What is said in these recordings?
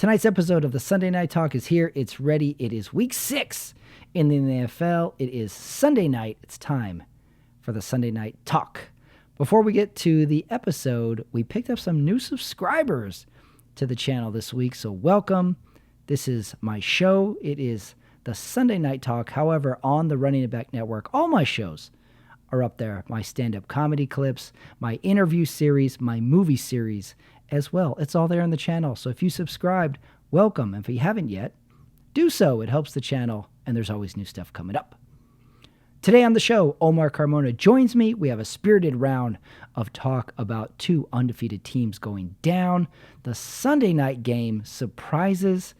Tonight's episode of the Sunday Night Talk is here. It's ready. It is week 6 in the NFL. It is Sunday night. It's time for the Sunday Night Talk. Before we get to the episode, we picked up some new subscribers to the channel this week, so welcome. This is my show. It is the Sunday Night Talk. However, on the Running It Back Network, all my shows are up there. My stand-up comedy clips, my interview series, my movie series as well. It's all there on the channel. So if you subscribed, welcome. If you haven't yet, do so. It helps the channel, and there's always new stuff coming up. Today on the show, Omar Carmona joins me. We have a spirited round of talk about 2 undefeated teams going down, the Sunday night game surprises,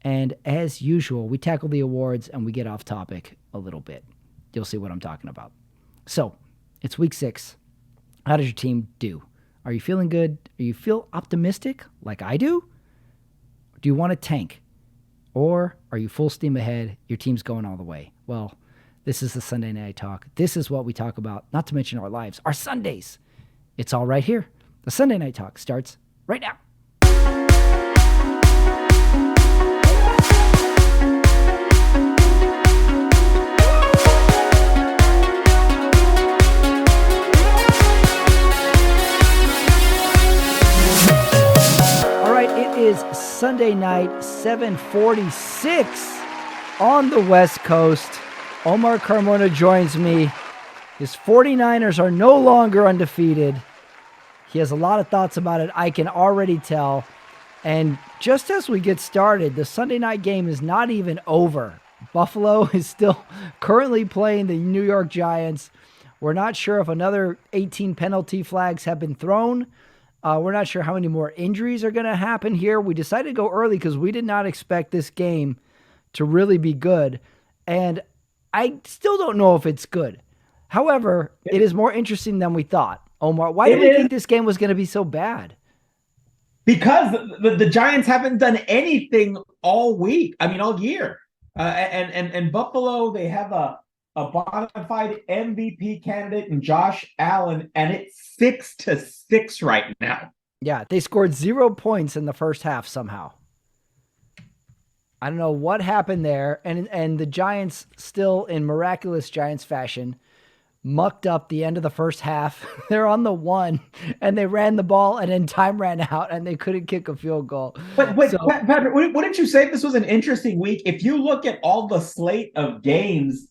and as usual, we tackle the awards and we get off topic a little bit. You'll see what I'm talking about. So, it's week 6. How does your team do? Are you feeling good? Do you feel optimistic like I do? Do you want to tank? Or are you full steam ahead? Your team's going all the way. Well, this is the Sunday Night Talk. This is what we talk about, not to mention our lives, our Sundays. It's all right here. The Sunday Night Talk starts right now. It is Sunday night, 7:46 on the West Coast. Omar Carmona joins me. His 49ers are no longer undefeated. He has a lot of thoughts about it, I can already tell. And just as we get started, the Sunday night game is not even over. Buffalo is still currently playing the New York Giants. We're not sure if another 18 penalty flags have been thrown. We're not sure how many more injuries are going to happen here. We decided to go early because we did not expect this game to really be good. And I still don't know if it's good. However, it is more interesting than we thought. Omar, why did we think this game was going to be so bad? Because the Giants haven't done anything all week. I mean, all year. And Buffalo, they have a bona fide MVP candidate in Josh Allen, and it's 6-6 right now. Yeah, they scored 0 points in the first half somehow. I don't know what happened there, and the Giants still, in miraculous Giants fashion, mucked up the end of the first half. They're on the 1, and they ran the ball, and then time ran out, and they couldn't kick a field goal. But Patrick, what did you say? This was an interesting week. If you look at all the slate of games,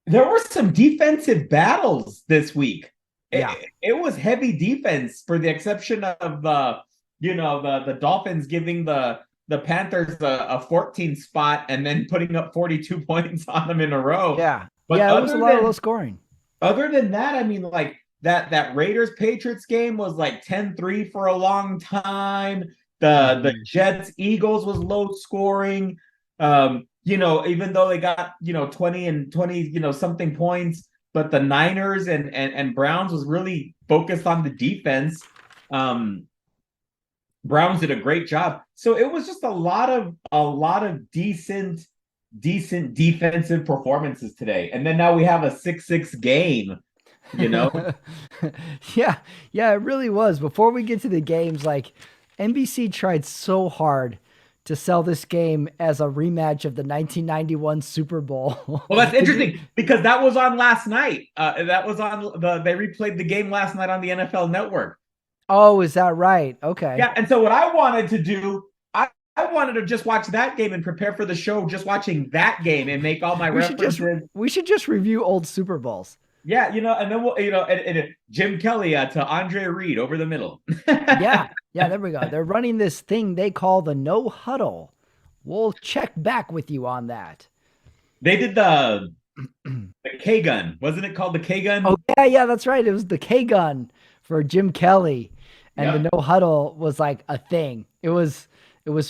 there were some defensive battles this week. Yeah. It was heavy defense, for the exception of the Dolphins giving the Panthers a 14 spot and then putting up 42 points on them in a row. Yeah. But it was a lot of low scoring. Other than that, I mean, like that Raiders-Patriots game was like 10-3 for a long time. The Jets-Eagles was low scoring. Even though they got, 20 and 20, something points, but the Niners and Browns was really focused on the defense. Browns did a great job. So it was just a lot of decent defensive performances today. And then now we have a 6-6 game, Yeah, it really was. Before we get to the games, like NBC tried so hard to sell this game as a rematch of the 1991 Super Bowl. Well, that's interesting because that was on last night. They replayed the game last night on the NFL Network. Oh, is that right? Okay. Yeah, and so what I wanted to do, I wanted to just watch that game and prepare for the show, just watching that game and make all my references. We should just review old Super Bowls. Yeah, and then we'll, and Jim Kelly to Andre Reed over the middle. Yeah, there we go. They're running this thing they call the no huddle. We'll check back with you on that. They did the K gun, wasn't it called the K gun? Oh yeah, that's right. It was the K gun for Jim Kelly, and the no huddle was like a thing. It was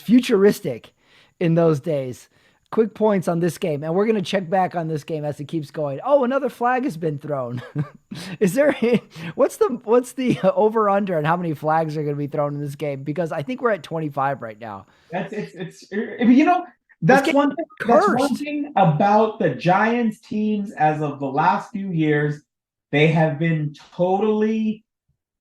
futuristic in those days. Quick points on this game, and we're going to check back on this game as it keeps going. Oh, another flag has been thrown. Is there what's the over under and how many flags are going to be thrown in this game? Because I think we're at 25 right now. That's one thing about the Giants teams as of the last few years. They have been totally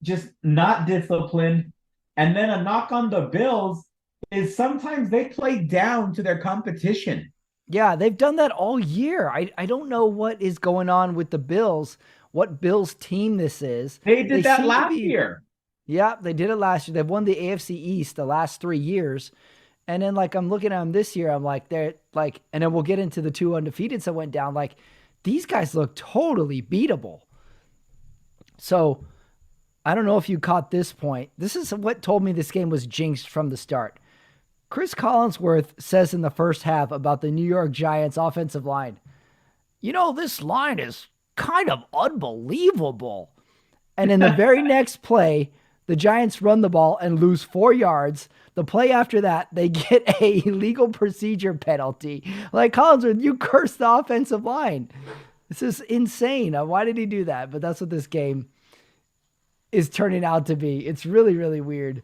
just not disciplined. And then a knock on the Bills, is sometimes they play down to their competition. Yeah, they've done that all year. I don't know what is going on with the Bills, what Bills team this is. They They did that seem to last be, year. yeah, they did it last year. They've won the AFC East the last 3 years. And then like I'm looking at them this year, I'm like, they're like, and then we'll get into the two undefeateds that went down. Like these guys look totally beatable. So I don't know if you caught this point. This is what told me this game was jinxed from the start. Chris Collinsworth says in the first half about the New York Giants offensive line, this line is kind of unbelievable. And in the very next play, the Giants run the ball and lose 4 yards. The play after that, they get a legal procedure penalty. Like Collinsworth, you cursed the offensive line. This is insane. Why did he do that? But that's what this game is turning out to be. It's really, really weird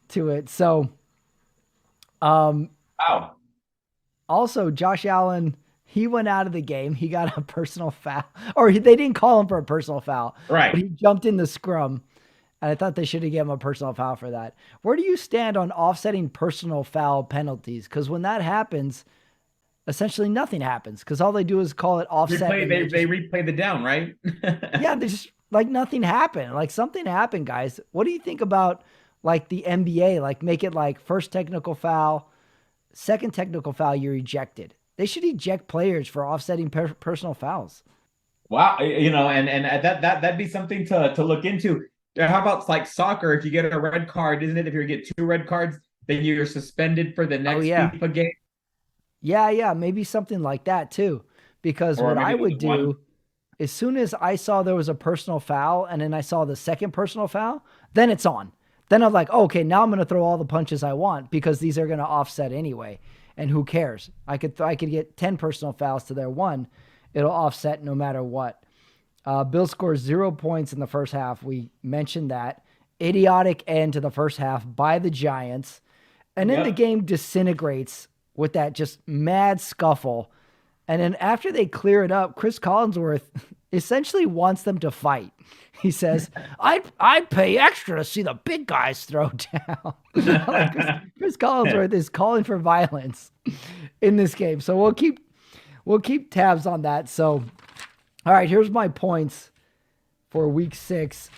to it. So, Wow. also, Josh Allen, he went out of the game. He got a personal foul, or they didn't call him for a personal foul, but Right. he jumped in the scrum. And I thought they should have given him a personal foul for that. Where do you stand on offsetting personal foul penalties? Because when that happens, essentially nothing happens because all they do is call it offset. They replay the down, right? Yeah, they just like nothing happened. Like something happened, guys. What do you think about like the NBA? Like make it like first technical foul, second technical foul, you're ejected. They should eject players for offsetting personal fouls. Wow, and that'd be something to look into. How about like soccer? If you get a red card, isn't it? If you get two red cards, then you're suspended for the Oh next yeah. FIFA game, Yeah, maybe something like that too. Because or what I maybe would just one. do, as soon as I saw there was a personal foul and then I saw the second personal foul, then it's on. Then I'm like, oh, okay, now I'm going to throw all the punches I want because these are going to offset anyway. And who cares? I could get 10 personal fouls to their one. It'll offset no matter what. Bill scores 0 points in the first half. We mentioned that. Idiotic end to the first half by the Giants. And then the Yep. game disintegrates with that just mad scuffle. And then after they clear it up, Chris Collinsworth essentially wants them to fight. He says, I'd pay extra to see the big guys throw down. Like Chris Collinsworth is calling for violence in this game. So we'll keep tabs on that. So all right, here's my points for week 6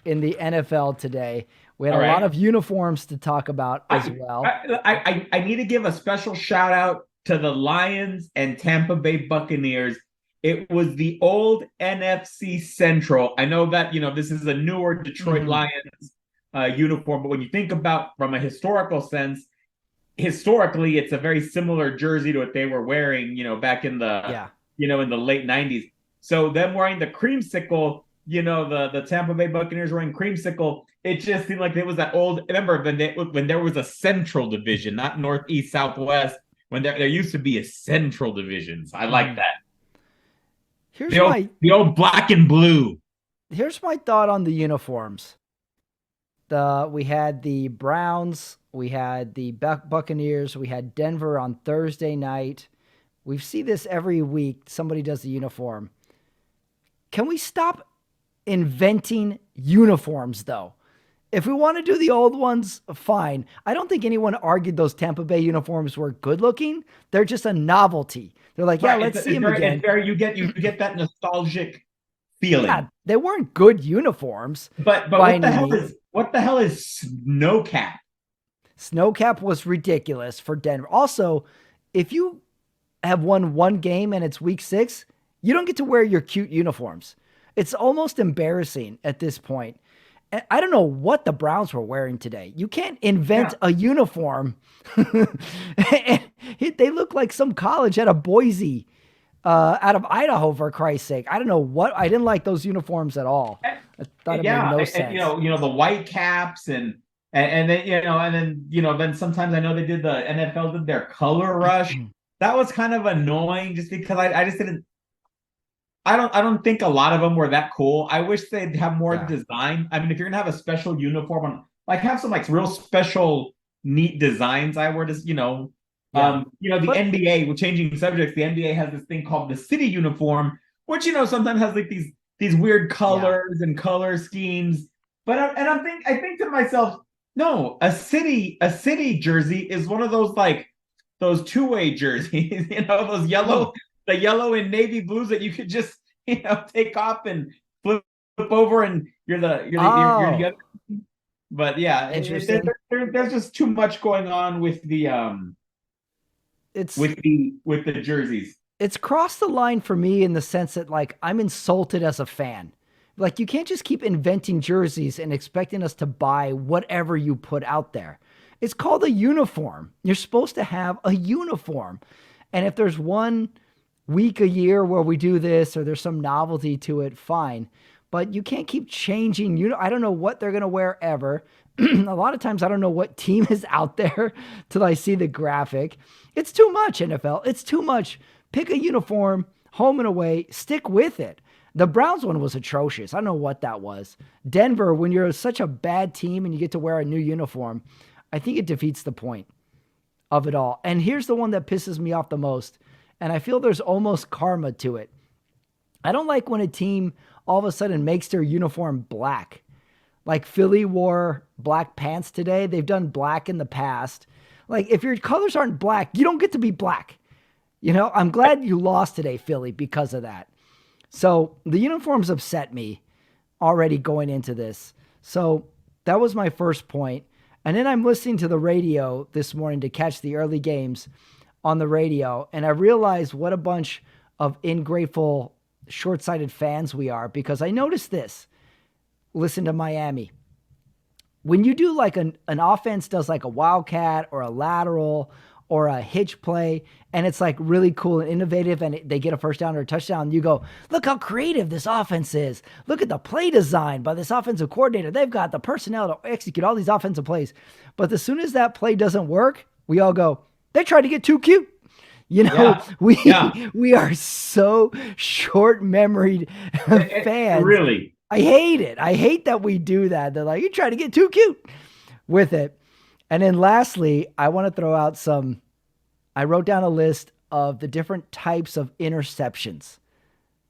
in the NFL today. We had All a lot right. of uniforms to talk about as well. I need to give a special shout out to the Lions and Tampa Bay Buccaneers. It was the old NFC Central. I know that this is a newer Detroit Mhm. Lions uniform, but when you think about from a historical sense, historically it's a very similar jersey to what they were wearing, back in the Yeah. in the late 90s. So them wearing the creamsicle, the Tampa Bay Buccaneers wearing creamsicle, it just seemed like it was that old. Remember when there was a Central Division, not Northeast, Southwest, when there used to be a Central Divisions. I like Mhm. that. Here's The old my the old black and blue. here's my thought on the uniforms. We had the Browns, we had the Buccaneers, we had Denver on Thursday night. We see this every week. Somebody does the uniform. Can we stop inventing uniforms though? If we want to do the old ones, fine. I don't think anyone argued those Tampa Bay uniforms were good looking. They're just a novelty. They're like, yeah, Right. let's see them again. It's very you get that nostalgic Yeah, feeling. they weren't good uniforms But by what the any hell means. is snowcap? Snowcap was ridiculous for Denver. Also, if you have won one game and it's week 6, you don't get to wear your cute uniforms. It's almost embarrassing at this point. And I don't know what the Browns were wearing today. You can't invent Yeah. a uniform. They look like some college out of Boise, out of Idaho, for Christ's sake. I don't know what. I didn't like those uniforms at all. I thought it made Yeah, no and, sense. the white caps and then then sometimes I know they did the NFL did their color rush. That was kind of annoying just because I just didn't. I don't think a lot of them were that cool. I wish they'd have more Yeah. design. I mean, if you're gonna have a special uniform on, like, have some like real special, neat designs. I were just Yeah. the But NBA. We're changing subjects. The NBA has this thing called the city uniform, which sometimes has like these weird yeah. colors and color schemes. But I think to myself, No, a city jersey is one of those like those two-way jerseys, those Oh, the yellow and navy blues that you could just, take off and flip over and you're the oh, other. But yeah, interesting. there's just too much going on with the It's with the jerseys. it's crossed the line for me in the sense that like I'm insulted as a fan. Like you can't just keep inventing jerseys and expecting us to buy whatever you put out there. It's called a uniform. You're supposed to have a uniform. And if there's one week a year where we do this or there's some novelty to it, fine. But you can't keep changing. I don't know what they're gonna wear ever. A lot of times I don't know what team is out there till I see the graphic. It's too much, NFL. It's too much. Pick a uniform, home and away, stick with it. The Browns one was atrocious. I don't know what that was. Denver, when you're such a bad team and you get to wear a new uniform, I think it defeats the point of it all. And here's the one that pisses me off the most. And I feel there's almost karma to it. I don't like when a team all of a sudden makes their uniform black. Like Philly wore black pants today. They've done black in the past. Like if your colors aren't black, you don't get to be black. I'm glad you lost today, Philly, because of that. So the uniforms upset me already going into this. So that was my first point. And then I'm listening to the radio this morning to catch the early games on the radio. And I realized what a bunch of ingrateful, short sighted fans we are because I noticed this. Listen to Miami. When you do like an offense does like a wildcat or a lateral or a hitch play, and it's like really cool and innovative, and they get a first down or a touchdown, you go, look how creative this offense is. Look at the play design by this offensive coordinator. They've got the personnel to execute all these offensive plays. But as soon as that play doesn't work, we all go, they tried to get too cute. Yeah, We yeah. we are so short-memoried fans. Really. I hate it. I hate that we do that. They're like, you try to get too cute with it. And then lastly, I want to throw out I wrote down a list of the different types of interceptions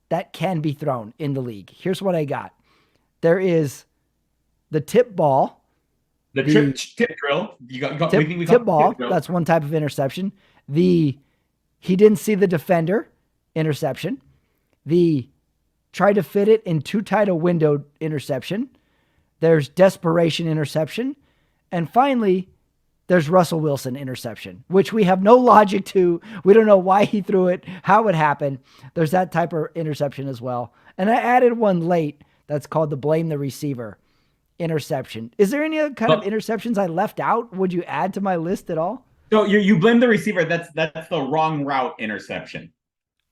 that can be thrown in the league. Here's what I got. There is the tip ball, The the tip drill. We tip got the tip ball. drill. That's one type of interception. The he didn't see the defender interception. The try to fit it in too tight a window interception. There's desperation interception. And finally, there's Russell Wilson interception, which we have no logic to. We don't know why he threw it, how it happened. There's that type of interception as well. And I added one late that's called the blame the receiver interception. Is there any other kind of But interceptions I left out? Would you add to my list at all? so you blame the receiver. That's the wrong route interception.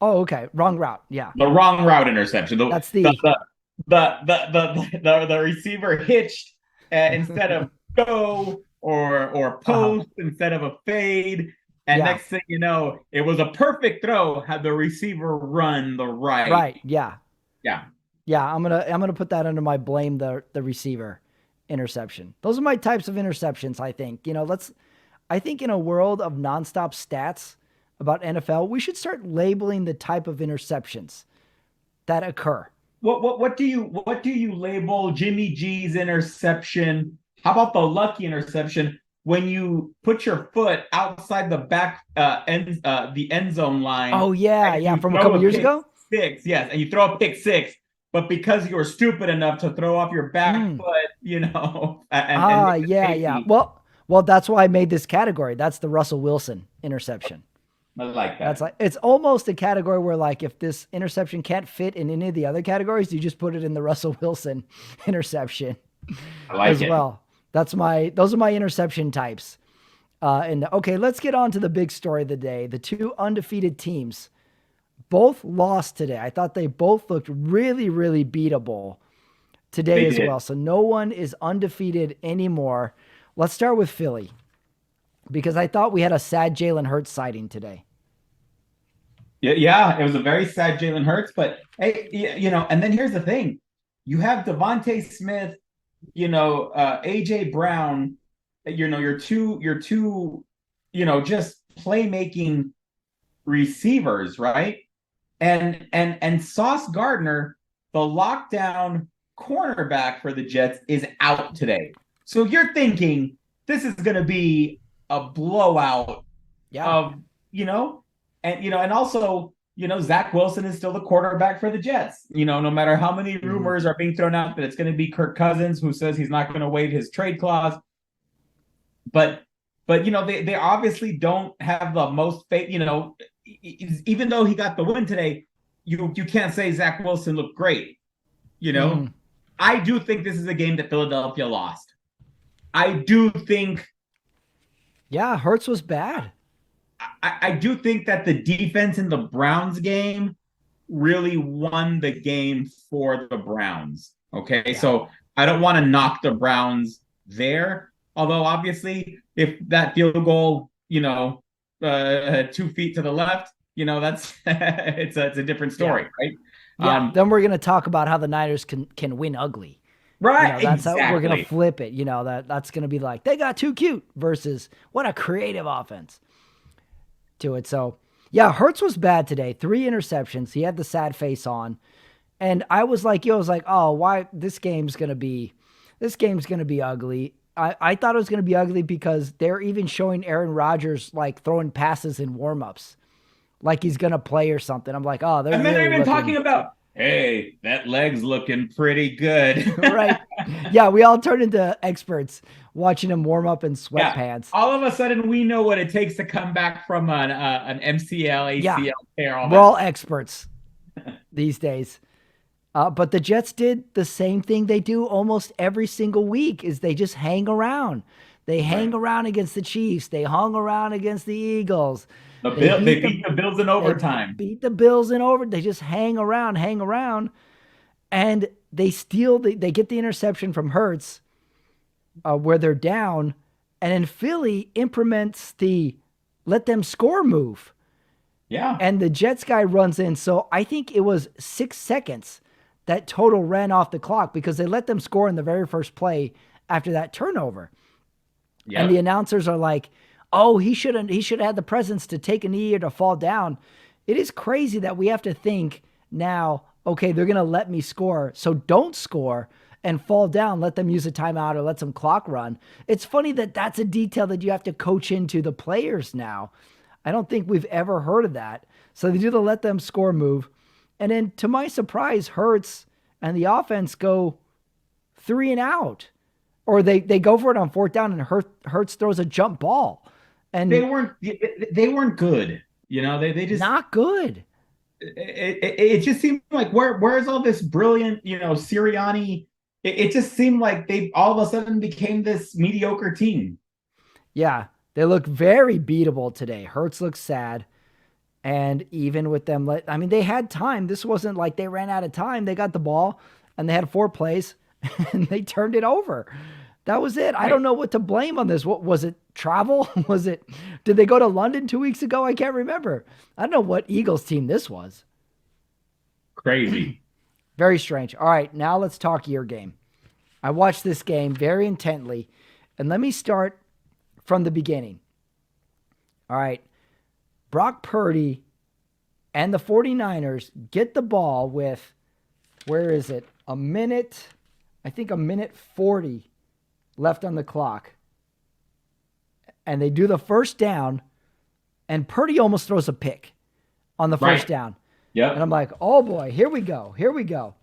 Oh, okay. Wrong route. Yeah. The wrong route interception. That's the, The receiver hitched instead of go or uh-huh. post instead of a fade. And Yeah. next thing you know, it was a perfect throw had the receiver run the right. Right. Yeah. Yeah. Yeah. I'm gonna put that under my blame the receiver interception. Those are my types of interceptions, I think. I think in a world of nonstop stats about NFL, we should start labeling the type of interceptions that occur. What do you label Jimmy G's interception? How about the lucky interception when you put your foot outside the back the end zone line Oh yeah, and yeah, you from a throw couple a years pick ago. six? Yes, and you throw a pick six, but because you were stupid enough to throw off your back Mm. foot, and make a Yeah, yeah. safety. Well, that's why I made this category. That's the Russell Wilson interception. I like That's that. like it's almost a category where like if this interception can't fit in any of the other categories, you just put it in the Russell Wilson interception I like as it. well. Those are my interception types. And okay, let's get on to the big story of the day. The two undefeated teams both lost today. I thought they both looked really, really beatable today They as did. well. So no one is undefeated anymore. Let's start with Philly because I thought we had a sad Jalen Hurts sighting today. Yeah, yeah, it was a very sad Jalen Hurts, but hey, and then here's the thing: you have Devontae Smith, AJ Brown, your two, just playmaking receivers, right? And Sauce Gardner, the lockdown cornerback for the Jets, is out today. So you're thinking this is going to be a blowout Yeah. of, and also, Zach Wilson is still the quarterback for the Jets. No matter how many Mhm. rumors are being thrown out that it's going to be Kirk Cousins, who says he's not going to waive his trade clause, but they obviously don't have the most faith. Even though he got the win today, you can't say Zach Wilson looked great. You know, Mhm. I do think this is a game that Philadelphia lost. I do think Yeah, Hurts was bad. I do think that the defense in the Browns game really won the game for the Browns. Okay, Yeah. so I don't want to knock the Browns there. Although obviously, if that field goal, 2 feet to the left, that's it's a different Yeah. story, right? Yeah. Then we're gonna talk about how the Niners can win ugly. Right, That's how we're gonna exactly. flip it. That's gonna be like they got too cute versus what a creative offense to it. So yeah, Hurts was bad today. 3 interceptions. He had the sad face on. And I was like, oh, why this game's gonna be ugly. I thought it was gonna be ugly because they're even showing Aaron Rodgers like throwing passes in warmups, like he's gonna play or something. I'm like, oh, they're And then they're really even talking looking about, hey, that leg's looking pretty good. right. Yeah, we all turned into experts watching him warm up in Yeah. sweatpants. All of a sudden, we know what it takes to come back from an MCL, Yeah, ACL tear, all we're that. all experts these days. But the Jets did the same thing they do almost every single week is they just hang around. They hang Right. around against the Chiefs. They hung around against the Eagles. They beat the Bills in They overtime. beat the Bills in over. They just hang around, and they get the interception from Hurts where they're down, and then Philly implements the let them score move, Yeah. and the Jets guy runs in. So I think it was 6 seconds that total ran off the clock because they let them score in the very first play after that turnover. And the Yep. announcers are like, "Oh, he should have had the presence to take a knee or to fall down." It is crazy that we have to think now, okay, they're going to let me score. So don't score and fall down, let them use a timeout or let some clock run. It's funny that that's a detail that you have to coach into the players now. I don't think we've ever heard of that. So they do the let them score move. And then to my surprise, Hurts and the offense go 3 and out. Or they go for it on fourth down and Hurts throws a jump ball. They And weren't they weren't good. They just not good. it just seemed like where's all this brilliant, Sirianni. It just seemed like they all of a sudden became this mediocre team. Yeah, they look very beatable today. Hurts looks sad. And even with them, they had time. This wasn't like they ran out of time. They got the ball and they had 4 plays and they turned it over. That was it. I Right. don't know what to blame on this. What was it? Travel? Did they go to London 2 weeks ago? I can't remember. I don't know what Eagles team this was. Crazy. Very strange. All right, now let's talk your game. I watched this game very intently. And let me start from the beginning. All right. Brock Purdy and the 49ers get the ball with, where is it? I think a minute 40 left on the clock. And they do the first down, and Purdy almost throws a pick on the first Right. down. And Yep. I'm like, oh boy, here we go. Here we go.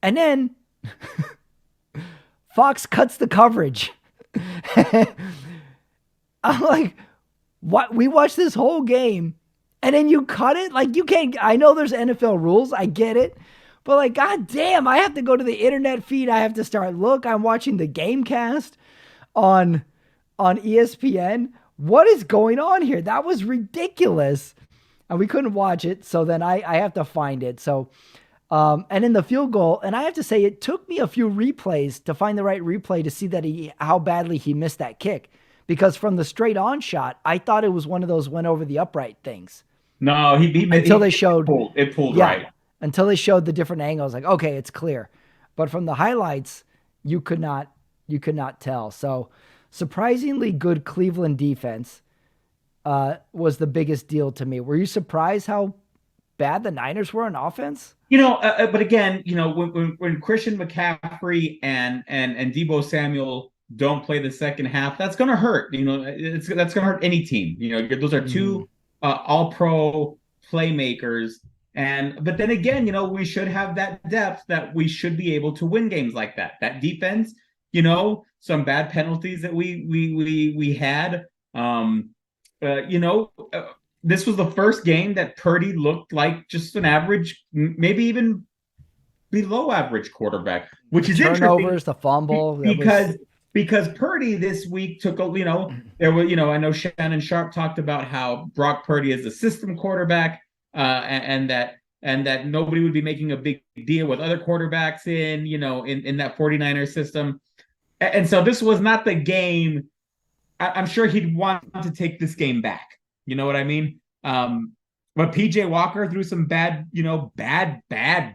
And then Fox cuts the coverage. I'm like, what? We watched this whole game and then you cut it? Like, you can't. I know there's NFL rules. I get it. But, like, god damn, I have to go to the internet feed. I have to start. Look, I'm watching the Gamecast on ESPN. What is going on here? That was ridiculous. And we couldn't watch it. So then I have to find it. So, and in the field goal, and I have to say, it took me a few replays to find the right replay to see that how badly he missed that kick. Because from the straight on shot, I thought it was one of those went over the upright things. No, Until they showed, it pulled yeah, right. until they showed the different angles. Like, okay, it's clear. But from the highlights, you could not tell. So surprisingly good Cleveland defense was the biggest deal to me. Were you surprised how bad the Niners were on offense? But again, when Christian McCaffrey and Debo Samuel don't play the second half, that's going to hurt. That's going to hurt any team. Those are Mm-hmm. two All-Pro playmakers, but then again, we should have that depth that we should be able to win games like that. That defense, some bad penalties that we had. Um, you know, this was the first game that Purdy looked like just an average, maybe even below average quarterback, The which is interesting turnovers, the fumble, that was because because Purdy this week took a there were I know Shannon Sharp talked about how Brock Purdy is a system quarterback, and that nobody would be making a big deal with other quarterbacks in that 49er system. And so this was not the game. I'm sure he'd want to take this game back. You know what I mean? But PJ Walker threw some bad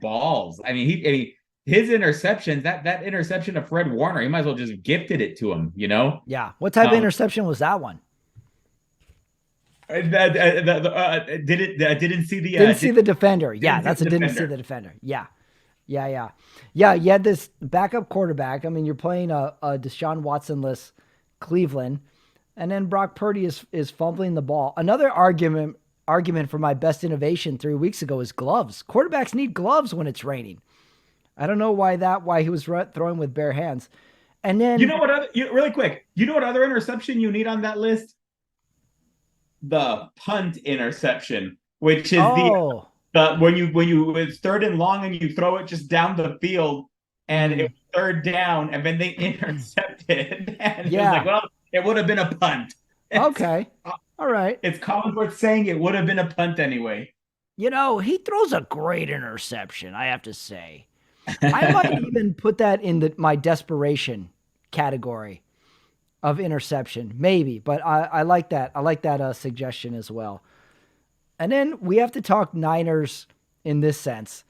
balls. I mean, his interceptions, that interception of Fred Warner, he might as well just gifted it to him. yeah. What type of interception was that one? Didn't see the Didn't see the defender. Yeah, see that's a the didn't see defender. the defender. Yeah. Yeah. Yeah, you had this backup quarterback. I mean, you're playing a Deshaun Watson-less Cleveland, and then Brock Purdy is fumbling the ball. Another argument for my best innovation 3 weeks ago is gloves. Quarterbacks need gloves when it's raining. I don't know why he was throwing with bare hands. And then Really quick, what other interception you need on that list? The punt interception, which is the when it's third and long and you throw it just down the field and it was third down and then they intercepted and it was like, well, it would have been a punt. Okay. All right. It's Collinsworth saying it would have been a punt anyway. He throws a great interception, I have to say. I might even put that in my desperation category of interception, maybe. But I like that. I like that suggestion as well. And then we have to talk Niners in this sense.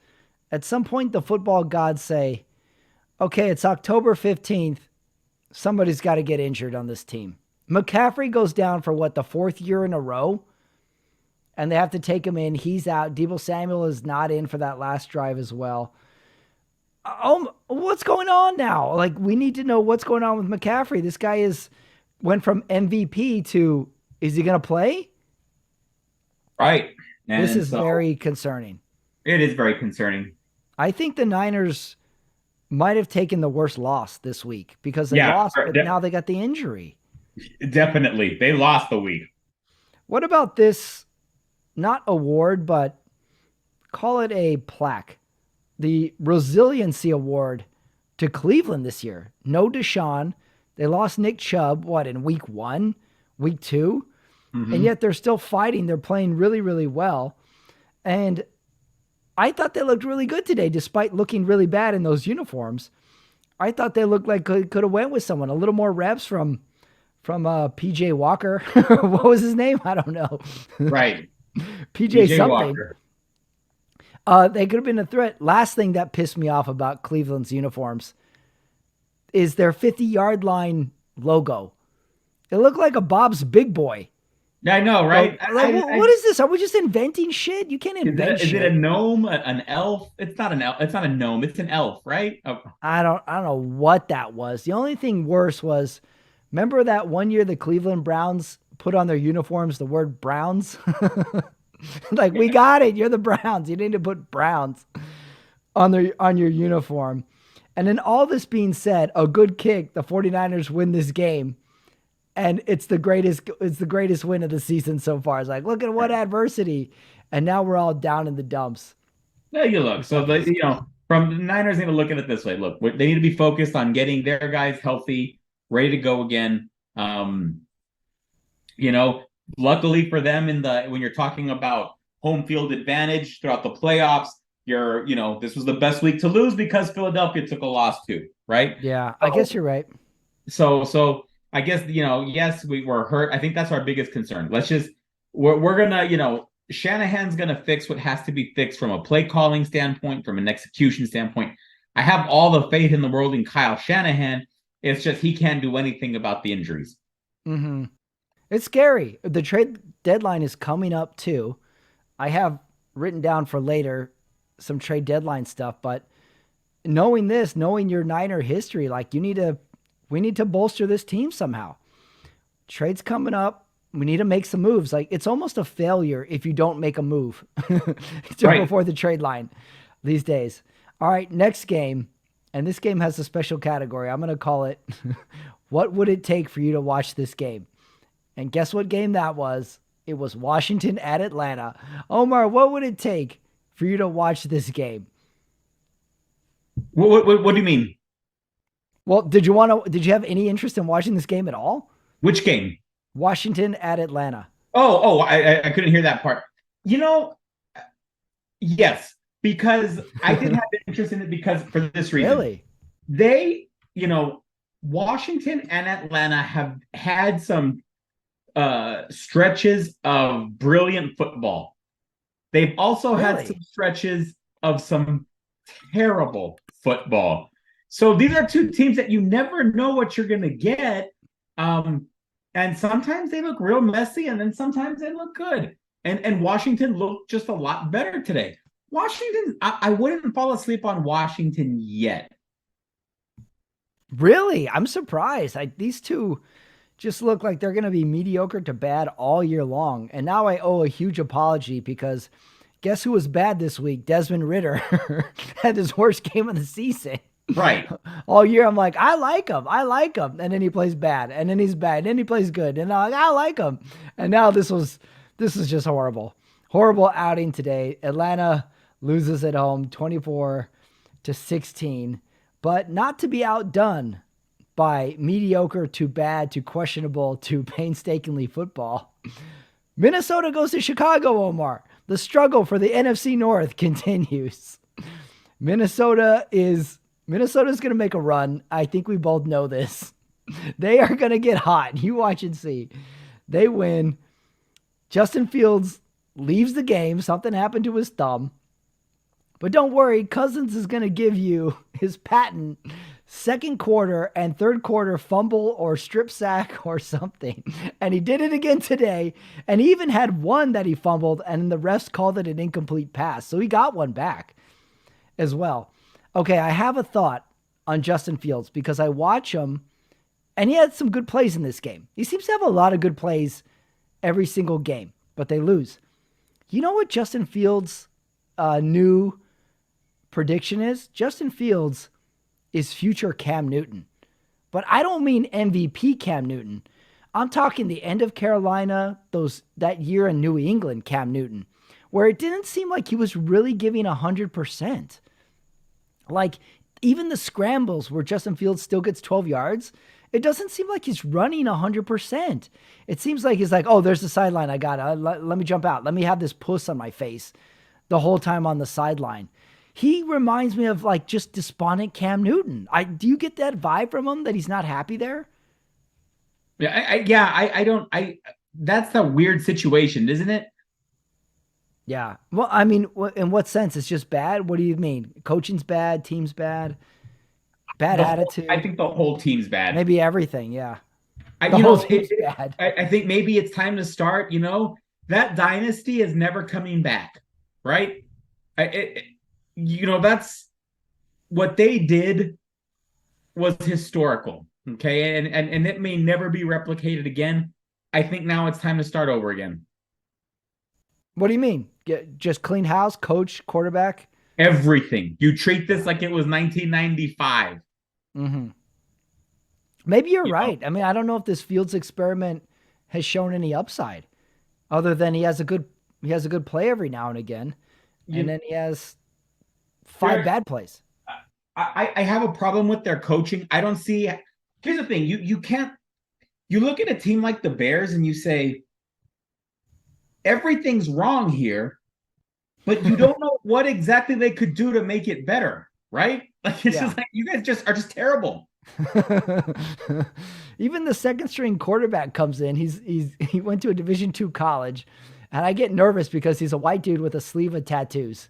At some point, the football gods say, okay, it's October 15th. Somebody's got to get injured on this team. McCaffrey goes down for the fourth year in a row, and they have to take him in. He's out. Debo Samuel is not in for that last drive as well. What's going on now? Like, we need to know what's going on with McCaffrey. This guy went from MVP to, is he going to play? Right. And this is very concerning. It is very concerning. I think the Niners might have taken the worst loss this week because they lost, but now they got the injury. Definitely. They lost the week. What about this, not award, but call it a plaque? The Resiliency Award to Cleveland this year. No Deshaun. They lost Nick Chubb, in week 1, week 2? Mm-hmm. And yet they're still fighting. They're playing really, really well. And I thought they looked really good today, despite looking really bad in those uniforms. I thought they looked like could have went with someone. A little more reps from PJ Walker. What was his name? I don't know. Right. PJ something. Walker. They could have been a threat. Last thing that pissed me off about Cleveland's uniforms is their 50-yard line logo. It looked like a Bob's Big Boy. Yeah, I know, right? What is this? Are we just inventing shit? You can't invent shit. Is it a gnome, an elf? It's not an elf. It's not a gnome. It's an elf, right? Oh. I don't know what that was. The only thing worse was, remember that one year the Cleveland Browns put on their uniforms the word Browns? Like, we got it. You're the Browns. You need to put Browns on your uniform. And then all this being said, a good kick, the 49ers win this game. And it's the greatest win of the season so far. It's like, look at what adversity. And now we're all down in the dumps. Yeah, you look. So, from the Niners need to look at it this way. Look, they need to be focused on getting their guys healthy, ready to go again. Luckily for them, when you're talking about home field advantage throughout the playoffs, this was the best week to lose because Philadelphia took a loss too, right? Yeah, I guess you're right. So I guess, yes, we were hurt. I think that's our biggest concern. We're gonna, Shanahan's gonna fix what has to be fixed from a play calling standpoint, from an execution standpoint. I have all the faith in the world in Kyle Shanahan. It's just he can't do anything about the injuries. Mm-hmm. It's scary. The trade deadline is coming up too. I have written down for later, some trade deadline stuff. But knowing this, knowing your Niner history, like we need to bolster this team somehow. Trade's coming up. We need to make some moves. Like it's almost a failure if you don't make a move Right. before the trade line these days. All right, next game. And this game has a special category. I'm going to call it What Would It Take for You to Watch This Game? And guess what game that was? It was Washington at Atlanta. Omar, what would it take for you to watch this game? What do you mean? Well, did you have any interest in watching this game at all? Which game? Washington at Atlanta. I couldn't hear that part. You know, yes, because I did have an interest in it because for this reason. Really? They, Washington and Atlanta have had some stretches of brilliant football. They've also had some stretches of some terrible football. So these are two teams that you never know what you're going to get. And sometimes they look real messy, and then sometimes they look good. And Washington looked just a lot better today. Washington, I wouldn't fall asleep on Washington yet. Really? I'm surprised. These two just look like they're going to be mediocre to bad all year long. And now I owe a huge apology because guess who was bad this week? Desmond Ritter had his worst game of the season. Right. All year I'm like, I like him. And then he plays bad. And then he's bad. And then he plays good. And I'm like, I like him. And now this is just horrible. Horrible outing today. Atlanta loses at home 24-16, but not to be outdone by mediocre to bad to questionable to painstakingly football. Minnesota goes to Chicago, Omar. The struggle for the NFC North continues. Minnesota's going to make a run. I think we both know this. They are going to get hot. You watch and see. They win. Justin Fields leaves the game. Something happened to his thumb. But don't worry, Cousins is going to give you his patent second quarter and third quarter fumble or strip sack or something. And he did it again today. And he even had one that he fumbled, and the refs called it an incomplete pass. So he got one back as well. Okay, I have a thought on Justin Fields because I watch him, and he had some good plays in this game. He seems to have a lot of good plays every single game, but they lose. You know what Justin Fields' new prediction is? Justin Fields is future Cam Newton. But I don't mean MVP Cam Newton. I'm talking the end of Carolina, that year in New England Cam Newton, where it didn't seem like he was really giving 100%. Like, even the scrambles where Justin Fields still gets 12 yards, it doesn't seem like he's running 100%. It seems like he's like, oh, there's the sideline. I got it. Let me jump out. Let me have this puss on my face the whole time on the sideline. He reminds me of like just despondent Cam Newton. Do you get that vibe from him that he's not happy there? Yeah, that's a weird situation, isn't it? Yeah. Well, I mean, in what sense? It's just bad? What do you mean? Coaching's bad? Team's bad? Bad attitude? I think the whole team's bad. Maybe everything, yeah. The whole team's bad. I think maybe it's time to start, that dynasty is never coming back, right? That's what they did was historical, okay? And it may never be replicated again. I think now it's time to start over again. What do you mean? Just clean house, coach, quarterback? Everything. You treat this like it was 1995. Mm-hmm. Maybe you're right. I mean, I don't know if this Fields experiment has shown any upside other than he has a good play every now and again. And then he has 5 bad plays. I have a problem with their coaching. I don't see. Here's the thing. You can't. You look at a team like the Bears and you say, everything's wrong here, but you don't know what exactly they could do to make it better, right? Like it's just like you guys are just terrible. Even the second string quarterback comes in. He went to a Division II college, and I get nervous because he's a white dude with a sleeve of tattoos.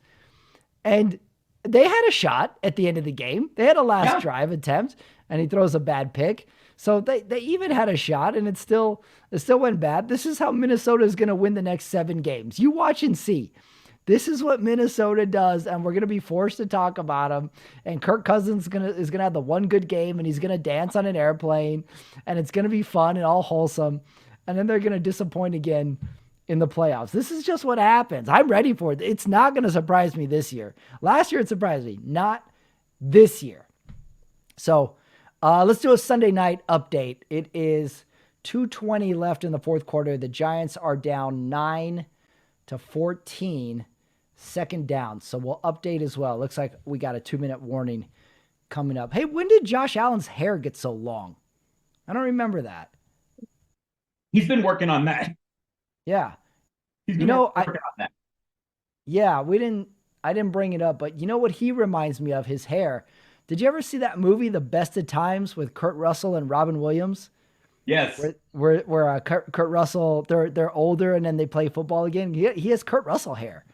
And they had a shot at the end of the game. They had a last drive attempt, and he throws a bad pick. So they even had a shot, and it still went bad. This is how Minnesota is going to win the next 7 games. You watch and see. This is what Minnesota does, and we're gonna be forced to talk about them. And Kirk Cousins is gonna have the one good game, and he's gonna dance on an airplane, and it's gonna be fun and all wholesome. And then they're gonna disappoint again in the playoffs. This is just what happens. I'm ready for it. It's not gonna surprise me this year. Last year it surprised me, not this year. So let's do a Sunday night update. It is 2:20 left in the fourth quarter. The Giants are down 9-14, second down. So we'll update as well. Looks like we got a 2-minute warning coming up. Hey, when did Josh Allen's hair get so long? I don't remember that. He's been working on that. Yeah. He's been working on that. Yeah, I didn't bring it up, but you know what he reminds me of? His hair. Did you ever see that movie, The Best of Times, with Kurt Russell and Robin Williams? Yes. Where Kurt Russell, they're older and then they play football again. He has Kurt Russell hair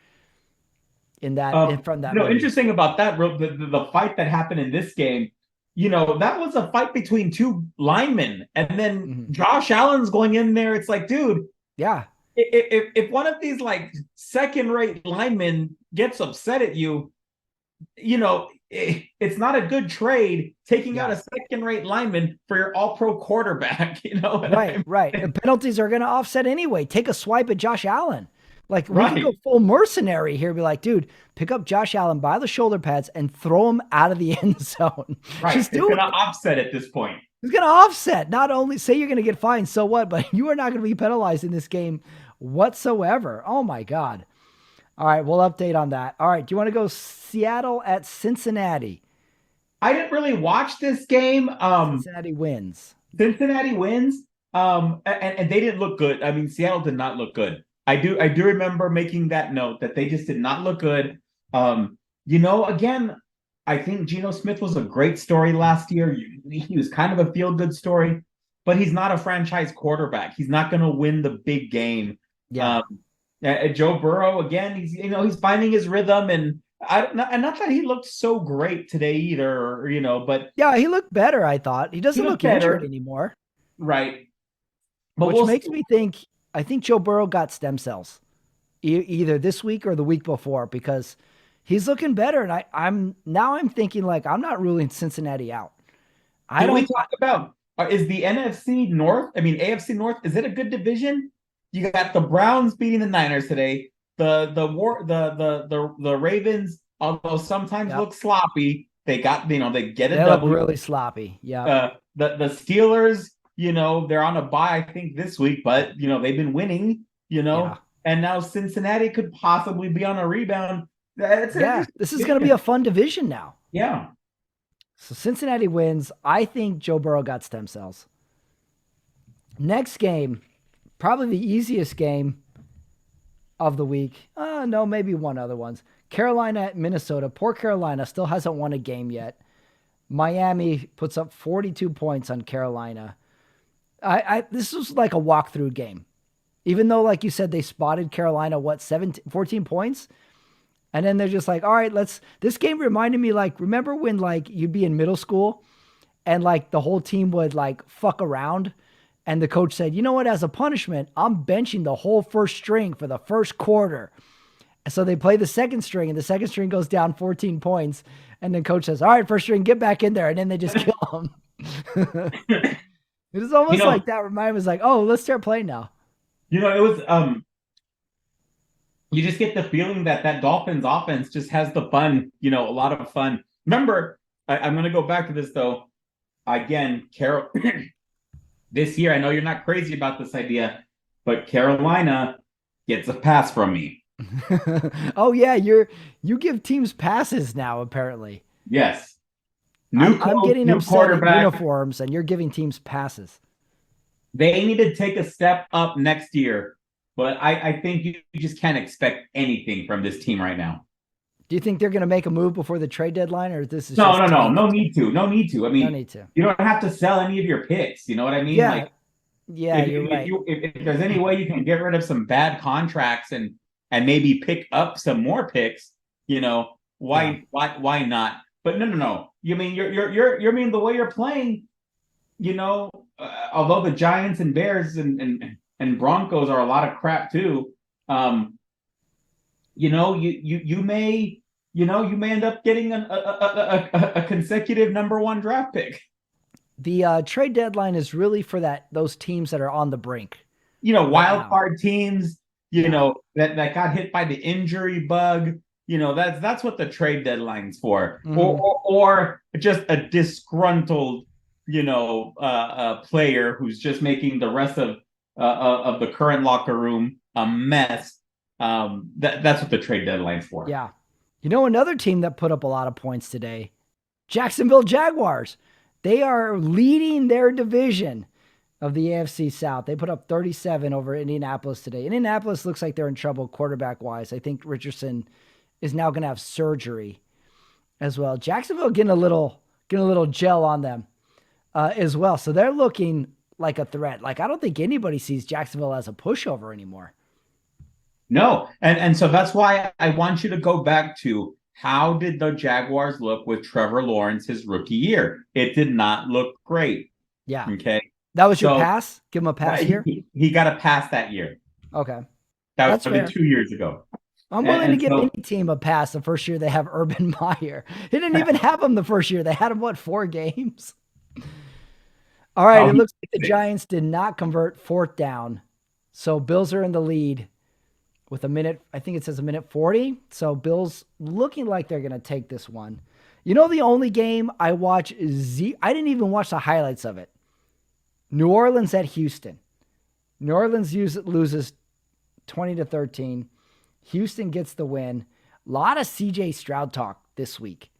in that from that. Movie. Interesting about that, the fight that happened in this game. That was a fight between two linemen, and then Josh Allen's going in there. It's like, dude, yeah. If one of these like second-rate linemen gets upset at you, it's not a good trade taking out a second-rate lineman for your all-pro quarterback. Right. The penalties are going to offset anyway. Take a swipe at Josh Allen. Like, we can go full mercenary here. Be like, dude, pick up Josh Allen by the shoulder pads and throw him out of the end zone. Right. Just do it. It's going to offset at this point. It's going to offset. Not only say you're going to get fined, so what? But you are not going to be penalized in this game whatsoever. Oh, my God. All right, we'll update on that. All right, do you want to go Seattle at Cincinnati? I didn't really watch this game. Cincinnati wins. And they didn't look good. I mean, Seattle did not look good. I do remember making that note that they just did not look good. Again, I think Geno Smith was a great story last year. He was kind of a feel-good story, but he's not a franchise quarterback. He's not going to win the big game. Yeah. Joe Burrow, again, he's finding his rhythm, and not that he looked so great today either, but yeah, he looked better. I thought he doesn't look injured anymore, right? But which makes me think. I think Joe Burrow got stem cells, either this week or the week before, because he's looking better. And I'm thinking like I'm not ruling Cincinnati out. We talk about is the NFC North? I mean, AFC North. Is it a good division? You got the Browns beating the Niners today. The Ravens, although sometimes look sloppy, they get a W. Look really sloppy. Yeah. The Steelers, they're on a bye, I think, this week, but they've been winning. And now Cincinnati could possibly be on a rebound. This is going to be a fun division now. Yeah. So Cincinnati wins. I think Joe Burrow got stem cells. Next game. Probably the easiest game of the week. No, maybe one other ones. Carolina at Minnesota. Poor Carolina still hasn't won a game yet. Miami puts up 42 points on Carolina. This was like a walkthrough game. Even though, like you said, they spotted Carolina, 14 points? And then they're just like, all right, this game reminded me, like, remember when, like, you'd be in middle school and, like, the whole team would, like, fuck around? And the coach said, you know what, as a punishment, I'm benching the whole first string for the first quarter. So they play the second string, and the second string goes down 14 points. And then coach says, all right, first string, get back in there. And then they just kill them. It was almost like that. Remind me, was like, oh, let's start playing now. It was, you just get the feeling that Dolphins offense just has the fun, a lot of fun. Remember, I'm going to go back to this, though. Again, this year, I know you're not crazy about this idea, but Carolina gets a pass from me. Oh yeah, you give teams passes now, apparently. Yes. I'm getting upset at uniforms, and you're giving teams passes. They need to take a step up next year, but I think you just can't expect anything from this team right now. Do you think they're going to make a move before the trade deadline, or this is no need to. I mean, no need to. You don't have to sell any of your picks. You know what I mean? Yeah, you're right. If there's any way you can get rid of some bad contracts and maybe pick up some more picks, why not? But no. You mean you're mean the way you're playing, although the Giants and Bears and Broncos are a lot of crap too. you may end up getting a consecutive number one draft pick. The trade deadline is really for those teams that are on the brink. Right Wild now. card teams, that got hit by the injury bug. That's what the trade deadline's for. Mm-hmm. Or just a disgruntled, player who's just making the rest of the current locker room a mess. That's what the trade deadline's for. Yeah. Another team that put up a lot of points today, Jacksonville Jaguars. They are leading their division of the AFC South. They put up 37 over Indianapolis today. Indianapolis looks like they're in trouble quarterback-wise. I think Richardson is now going to have surgery as well. Jacksonville getting a little gel on them as well. So they're looking like a threat. Like, I don't think anybody sees Jacksonville as a pushover anymore. No. And so that's why I want you to go back to, how did the Jaguars look with Trevor Lawrence his rookie year? It did not look great. Yeah. Okay. That was your pass? Give him a pass here? He got a pass that year. Okay. That was 2 years ago. I'm willing to give any team a pass the first year they have Urban Meyer. He didn't even have him the first year. They had him, 4 games? All right, it looks like the Giants did not convert 4th down. So Bills are in the lead with a minute. I think it says a minute 40. So Bills looking like they're going to take this one. The only game I watch I didn't even watch the highlights of it. New Orleans at Houston. New Orleans loses 20-13. Houston gets the win. A lot of CJ Stroud talk this week.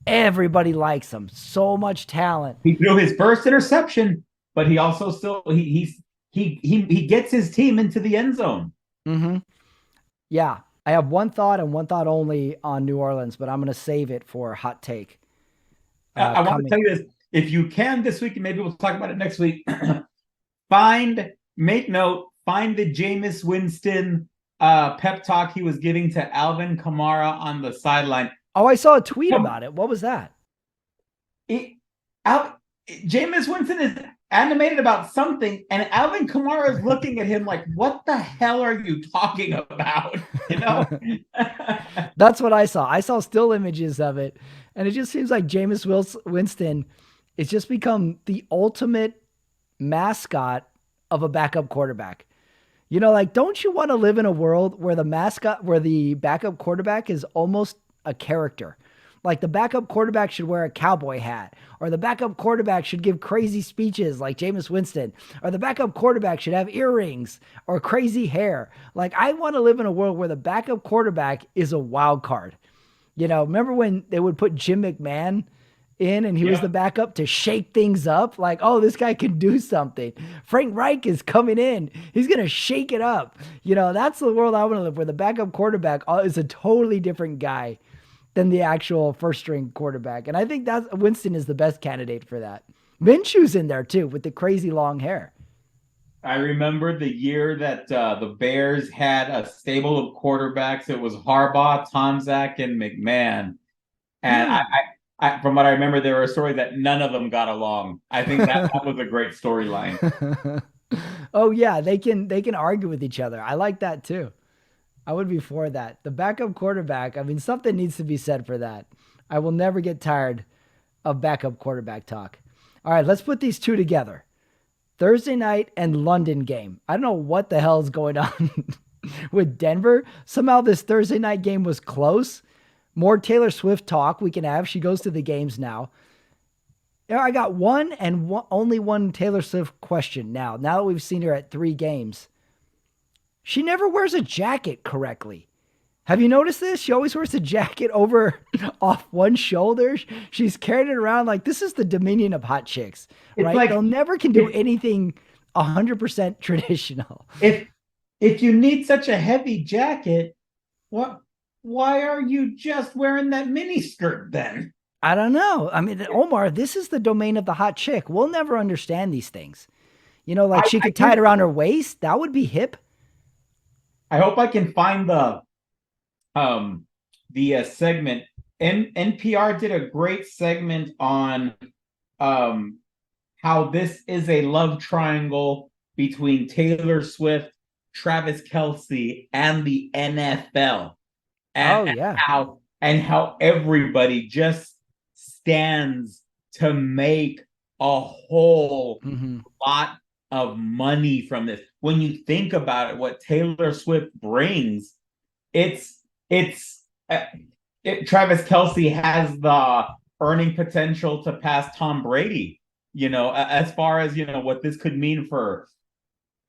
Everybody likes him. So much talent. He threw his first interception, but he also he gets his team into the end zone. Mm-hmm. Yeah, I have one thought and one thought only on New Orleans, but I'm going to save it for a hot take. I want to tell you this. If you can this week, and maybe we'll talk about it next week, make note, find the Jameis Winston pep talk he was giving to Alvin Kamara on the sideline. Oh, I saw a tweet about it. What was that? Jameis Winston is animated about something, and Alvin Kamara is looking at him like, what the hell are you talking about? That's what I saw. I saw still images of it, and it just seems like Jameis Winston has just become the ultimate mascot of a backup quarterback. Don't you want to live in a world where the backup quarterback is almost a character? Like, the backup quarterback should wear a cowboy hat, or the backup quarterback should give crazy speeches like Jameis Winston, or the backup quarterback should have earrings or crazy hair. Like, I want to live in a world where the backup quarterback is a wild card. Remember when they would put Jim McMahon in and he was the backup to shake things up? Like, oh, this guy can do something. Frank Reich is coming in. He's going to shake it up. That's the world I want to live, where the backup quarterback is a totally different guy than the actual first string quarterback. And I think Winston is the best candidate for that. Minshew's in there too, with the crazy long hair. I remember the year that the Bears had a stable of quarterbacks. It was Harbaugh, Tomczak, and McMahon. And I from what I remember, there were a story that none of them got along. I think that was a great storyline. Oh yeah, they can argue with each other. I like that too. I would be for that. The backup quarterback, I mean, something needs to be said for that. I will never get tired of backup quarterback talk. All right, let's put these two together. Thursday night and London game. I don't know what the hell is going on with Denver. Somehow this Thursday night game was close. More Taylor Swift talk we can have. She goes to the games now. I got only one Taylor Swift question now that we've seen her at 3 games. She never wears a jacket correctly. Have you noticed this? She always wears a jacket off one shoulder. She's carrying it around like this is the dominion of hot chicks, right? Like, they'll never can do anything 100% traditional. If you need such a heavy jacket, why are you just wearing that mini skirt then? I don't know. I mean, Omar, this is the domain of the hot chick. We'll never understand these things. She could tie it around her waist. That would be hip. I hope I can find the segment. NPR did a great segment on how this is a love triangle between Taylor Swift, Travis Kelce, and the NFL. Oh and yeah. how everybody just stands to make a whole Mm-hmm. lot of money from this. When you think about it, what Taylor Swift brings, it's Travis Kelce has the earning potential to pass Tom Brady. As far as what this could mean for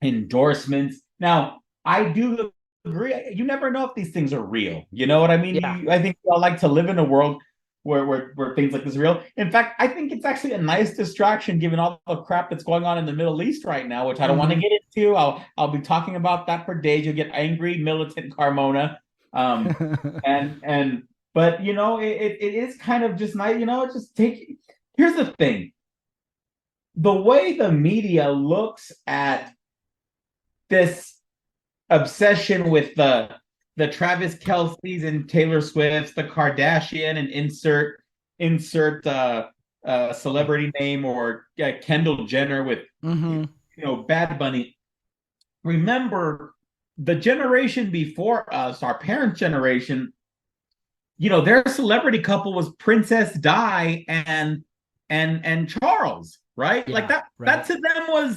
endorsements. Now, I do agree. You never know if these things are real. You know what I mean? Yeah. I think we all like to live in a world where things like this are real. In fact, I think it's actually a nice distraction given all the crap that's going on in the Middle East right now, which I don't want to get into. I'll be talking about that for days. You'll get angry, militant Carmona. And but it is kind of just nice, just take. Here's the thing. The way the media looks at this obsession with the Travis Kelce's and Taylor Swift's, the Kardashian, and insert celebrity name, or Kendall Jenner with Mm-hmm. Bad Bunny. Remember, the generation before us, our parents' generation, their celebrity couple was Princess Di and Charles, right? Like Yeah. that Right. that to them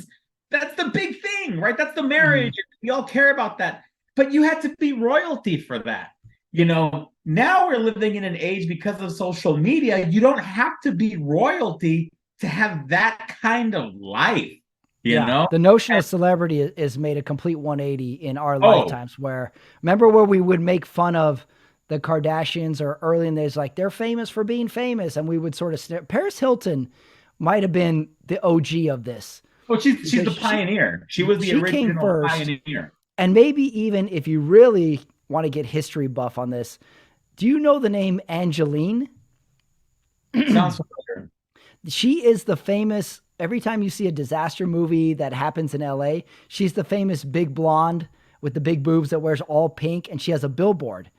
that's the big thing, right? That's the Mm-hmm. marriage. We all care about that. But you had to be royalty for that. Now we're living in an age, because of social media, you don't have to be royalty to have that kind of life, Yeah, the notion of celebrity is made a complete 180 in our lifetimes. Where remember where we would make fun of the Kardashians, or early in days, like they're famous for being famous, and we would sort of Paris Hilton might have been the OG of this. Well, she's the pioneer. She was the came original first, pioneer. And maybe even if you really want to get history buff on this, do you know the name Angeline? Sounds familiar. She is the famous, every time you see a disaster movie that happens in LA, she's the famous big blonde with the big boobs that wears all pink, and she has a billboard.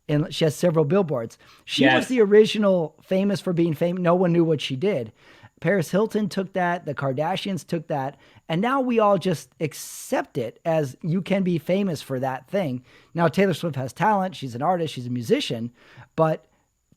And she has several billboards. She was the original famous for being famous. No one knew what she did. Paris Hilton took that. The Kardashians took that. And now we all just accept it as you can be famous for that thing. Now, Taylor Swift has talent. She's an artist. She's a musician. But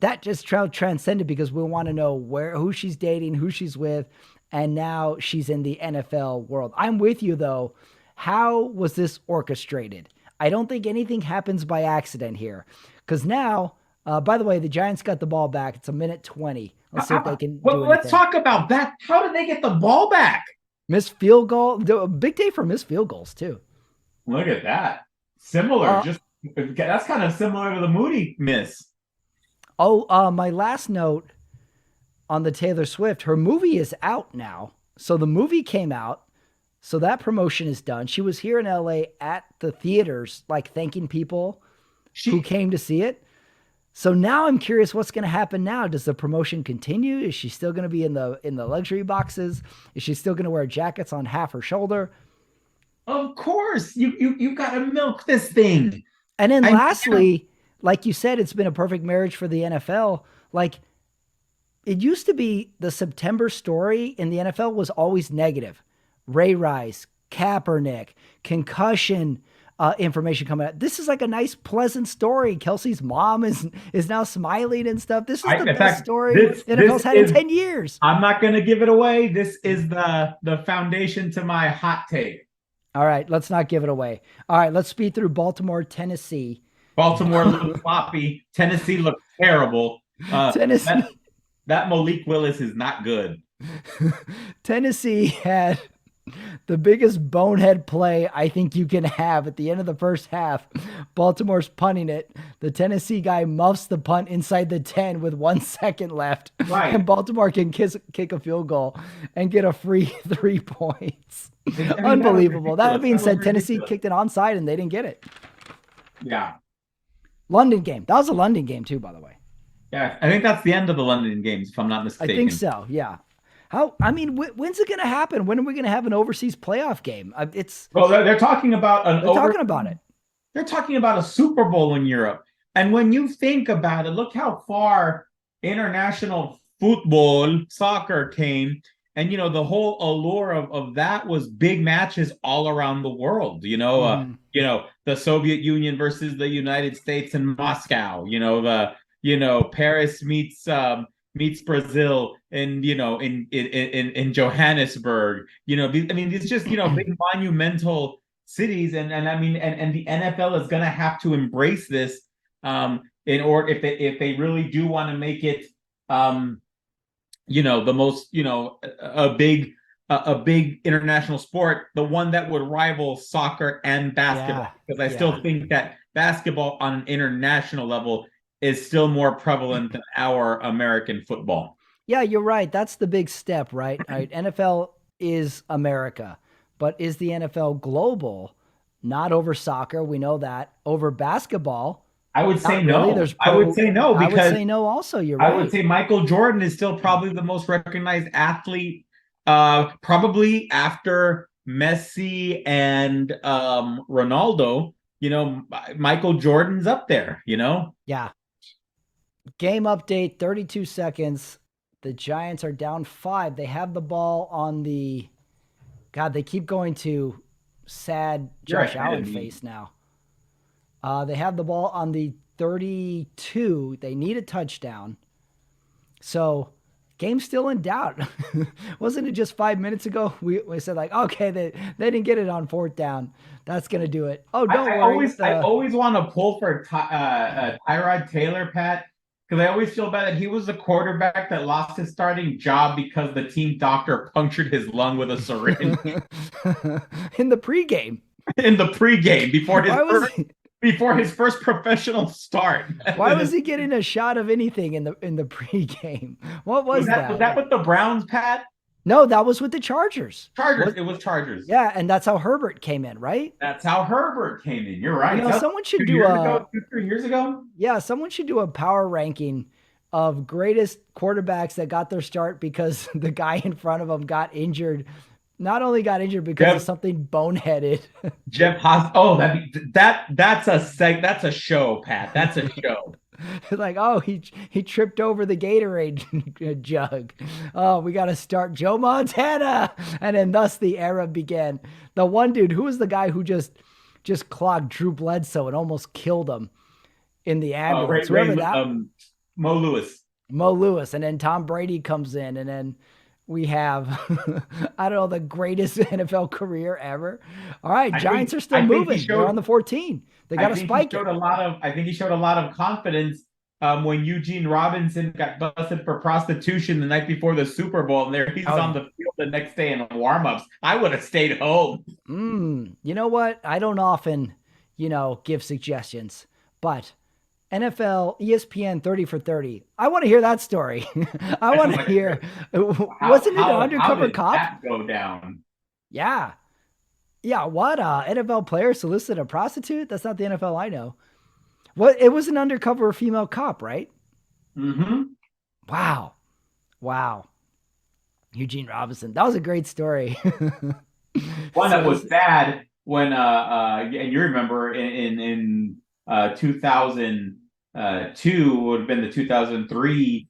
that just transcended, because we want to know who she's dating, who she's with. And now she's in the NFL world. I'm with you, though. How was this orchestrated? I don't think anything happens by accident here. Because now, by the way, the Giants got the ball back. It's 1:20. Let's see if they can do anything. Let's talk about that. How did they get the ball back? Missed field goal. A big day for missed field goals, too. Look at that. Similar. That's kind of similar to the Moody miss. My last note on the Taylor Swift, her movie is out now. So the movie came out. So that promotion is done. She was here in LA at the theaters, like thanking people who came to see it. So now I'm curious what's going to happen now. Does the promotion continue? Is she still going to be in the luxury boxes? Is she still going to wear jackets on half her shoulder? Of course. You got to milk this thing. And then lastly, like you said, it's been a perfect marriage for the NFL. Like, it used to be the September story in the NFL was always negative. Ray Rice, Kaepernick, concussion, information coming out. This is like a nice, pleasant story. Kelsey's mom is now smiling and stuff. This is the best story the NFL's had in 10 years. I'm not going to give it away. This is the foundation to my hot take. All right, let's not give it away. All right, let's speed through Baltimore, Tennessee. Baltimore looked sloppy. Tennessee looked terrible. Tennessee. That Malik Willis is not good. Tennessee had the biggest bonehead play I think you can have at the end of the first half. Baltimore's punting it. The Tennessee guy muffs the punt inside the 10 with 1 second left. Right. And Baltimore can kick a field goal and get a free 3 points. Unbelievable. That being said, Tennessee kicked it onside and they didn't get it. Yeah. London game. That was a London game too, by the way. Yeah, I think that's the end of the London games, if I'm not mistaken. I think so, yeah. When's it going to happen? When are we going to have an overseas playoff game? They're talking about it. They're talking about a Super Bowl in Europe. And when you think about it, look how far international football, soccer came. and the whole allure of that was big matches all around the world. Hmm. The Soviet Union versus the United States in Moscow. Paris meets Brazil in Johannesburg. I mean, it's just big monumental cities, and I mean, and the NFL is going to have to embrace this in order if they really do want to make it the most a big international sport, the one that would rival soccer and Yeah. basketball, because I Yeah. still think that basketball on an international level is still more prevalent than our American football. Yeah, you're right. That's the big step, right? All right. NFL is America, but is the NFL global? Not over soccer. We know that. Over basketball? I would say Not really. no. There's I would pro. say no I would because say no also. You're I would right. say Michael Jordan is still probably the most recognized athlete, probably after Messi and Ronaldo. Michael Jordan's up there. Yeah. Game update, 32 seconds. The Giants are down 5. They have the ball on the. God, they keep going to sad You're Josh ahead of Allen me. face now. They have the ball on the 32. They need a touchdown. So, game's still in doubt. Wasn't it just 5 minutes ago? We said, like, okay, they didn't get it on fourth down. That's going to do it. Oh, I, don't I worry. always I always want to pull for Tyrod Taylor, Pat, because I always feel bad that he was the quarterback that lost his starting job because the team doctor punctured his lung with a syringe In the pregame. in the pregame before his Why was first he, before his first professional start. why was he getting a shot of anything in the pregame? What Was was that that? with the Browns, Pat? No, that was with the Chargers. Chargers. What? It was Chargers. Yeah, and that's how Herbert came in, right? That's how Herbert came in. You're right. That was Someone should two do years ago, 3 years ago. someone should do a power ranking of greatest quarterbacks that got their start because the guy in front of them got injured. Not only got injured because of Jeff something boneheaded. Jeff Haas. Oh, that's a show, Pat. That's a show. Like, oh, he tripped over the Gatorade jug. Oh, we got to start Joe Montana, and then thus the era began. The one dude who was the guy who just clogged Drew Bledsoe and almost killed him in the ambulance. Remember that? Mo Lewis. Mo Lewis, and then Tom Brady comes in, and then we have I don't know, the greatest NFL career ever. All right, Giants are still moving. They're on the 14. They got to spike it. I think he showed a lot of confidence when Eugene Robinson got busted for prostitution the night before the Super Bowl, and he's on the field the next day in warm-ups. I would have stayed home. You know what? I don't often, give suggestions, but NFL, ESPN 30 for 30. I want to hear that story. I want to hear. Wasn't it an undercover cop? That go down? Yeah. Yeah. What? NFL player solicited a prostitute? That's not the NFL I know. What? It was an undercover female cop, right? Mm-hmm. Wow. Wow. Eugene Robinson. That was a great story. One that was sad when and you remember in 2002 would have been the 2003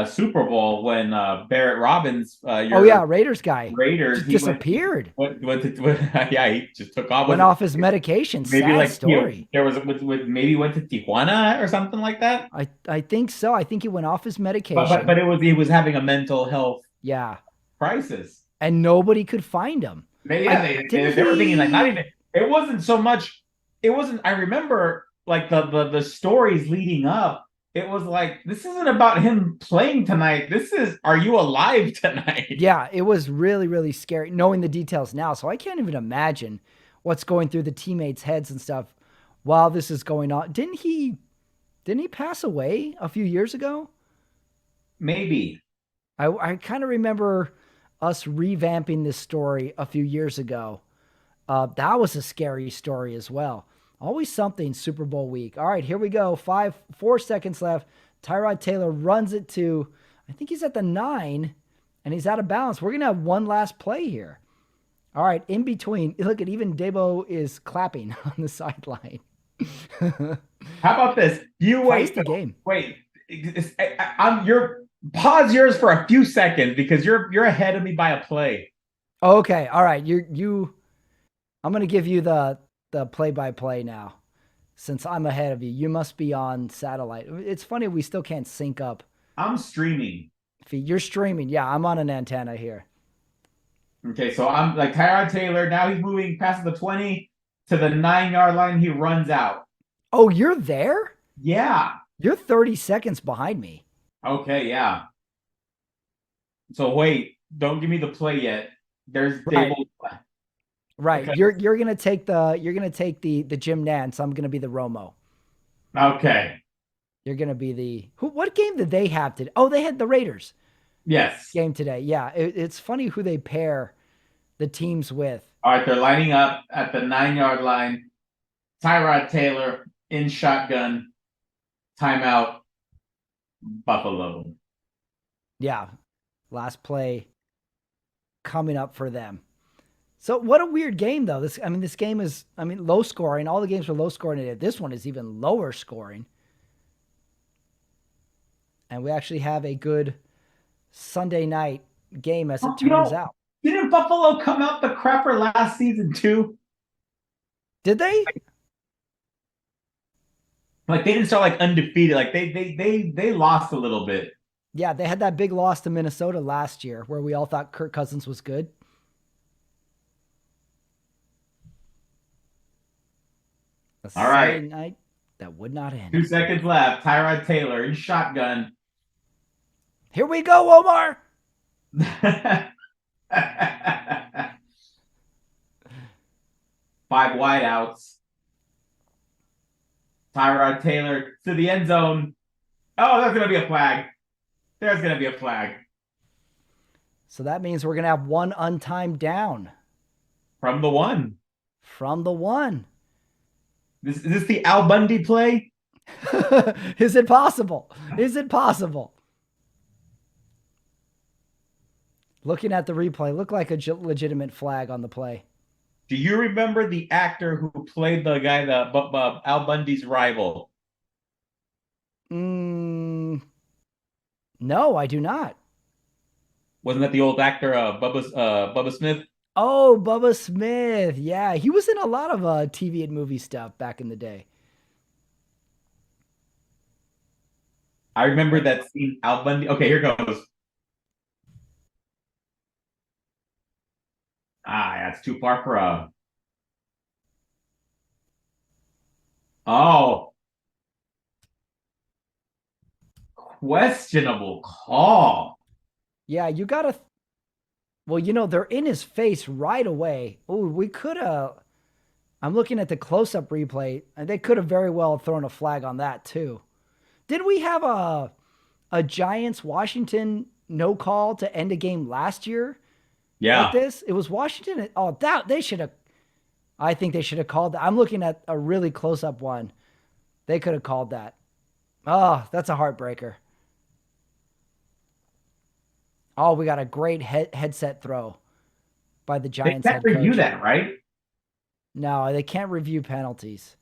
Super Bowl when Barrett Robbins, Raiders guy, Raiders, just disappeared. He just took off. Went off his medication. Maybe sad like story. There was maybe went to Tijuana or something like that. I think so. I think he went off his medication. But he was having a mental health crisis, and nobody could find him. They were thinking like not even. It wasn't so much. It wasn't. I remember like the stories leading up. It was like, this isn't about him playing tonight. This is, are you alive tonight? Yeah, it was really, really scary knowing the details now. So I can't even imagine what's going through the teammates' heads and stuff while this is going on. Didn't he pass away a few years ago? Maybe. I kind of remember us revamping this story a few years ago. That was a scary story as well. Always something Super Bowl week. All right, here we go. 4 seconds left. Tyrod Taylor runs it to, I think he's at the 9, and he's out of bounds. We're going to have one last play here. All right, in between. Look at, even Debo is clapping on the sideline. How about this? You wait. The game. Wait. Pause yours for a few seconds because you're ahead of me by a play. Okay, all right. You. I'm gonna give you the play by play now, since I'm ahead of you. You must be on satellite. It's funny we still can't sync up. I'm streaming. You're streaming. Yeah, I'm on an antenna here. Okay, so I'm like Tyrod Taylor. Now he's moving past the 20 to the 9 yard line. He runs out. Oh, you're there? Yeah. You're 30 seconds behind me. Okay, yeah. So wait, don't give me the play yet. There's Right. Dable. Right. Okay. You're gonna take the Jim Nance. I'm gonna be the Romo. Okay. You're gonna be the who? What game did they have today? Oh, they had the Raiders Yes. game today. Yeah, it's funny who they pair the teams with. All right, they're lining up at the 9 yard line. Tyrod Taylor in shotgun. Timeout. Buffalo. Yeah, last play coming up for them. So what a weird game though. This game is low scoring. All the games are low scoring today. This one is even lower scoring. And we actually have a good Sunday night game as it turns out. Didn't Buffalo come out the crapper last season too? Did they? Like they didn't start like undefeated. Like they lost a little bit. Yeah, they had that big loss to Minnesota last year where we all thought Kirk Cousins was good. A All right. Sunday night that would not end. 2 seconds left. Tyrod Taylor in shotgun. Here we go, Omar. 5 wideouts. Tyrod Taylor to the end zone. Oh, there's going to be a flag. There's going to be a flag. So that means we're going to have one untimed down. From the 1. From the 1. Is this the Al Bundy play? Is it possible? Is it possible? Looking at the replay, looked like a legitimate flag on the play. Do you remember the actor who played the guy, Al Bundy's rival? No, I do not. Wasn't that the old actor, Bubba Smith? Oh, Bubba Smith. Yeah, he was in a lot of TV and movie stuff back in the day. I remember that scene, Al Bundy. Okay, here goes. That's too far for a. Oh. Questionable call. Yeah, you got to. Well, they're in his face right away. Oh, we could have. I'm looking at the close up replay, and they could have very well thrown a flag on that, too. Did we have a Giants Washington no call to end a game last year? Yeah. Like this? It was Washington. Oh, they should have. I think they should have called that. I'm looking at a really close up one. They could have called that. Oh, that's a heartbreaker. Oh, we got a great headset throw by the Giants. They can't review that, right? No, they can't review penalties.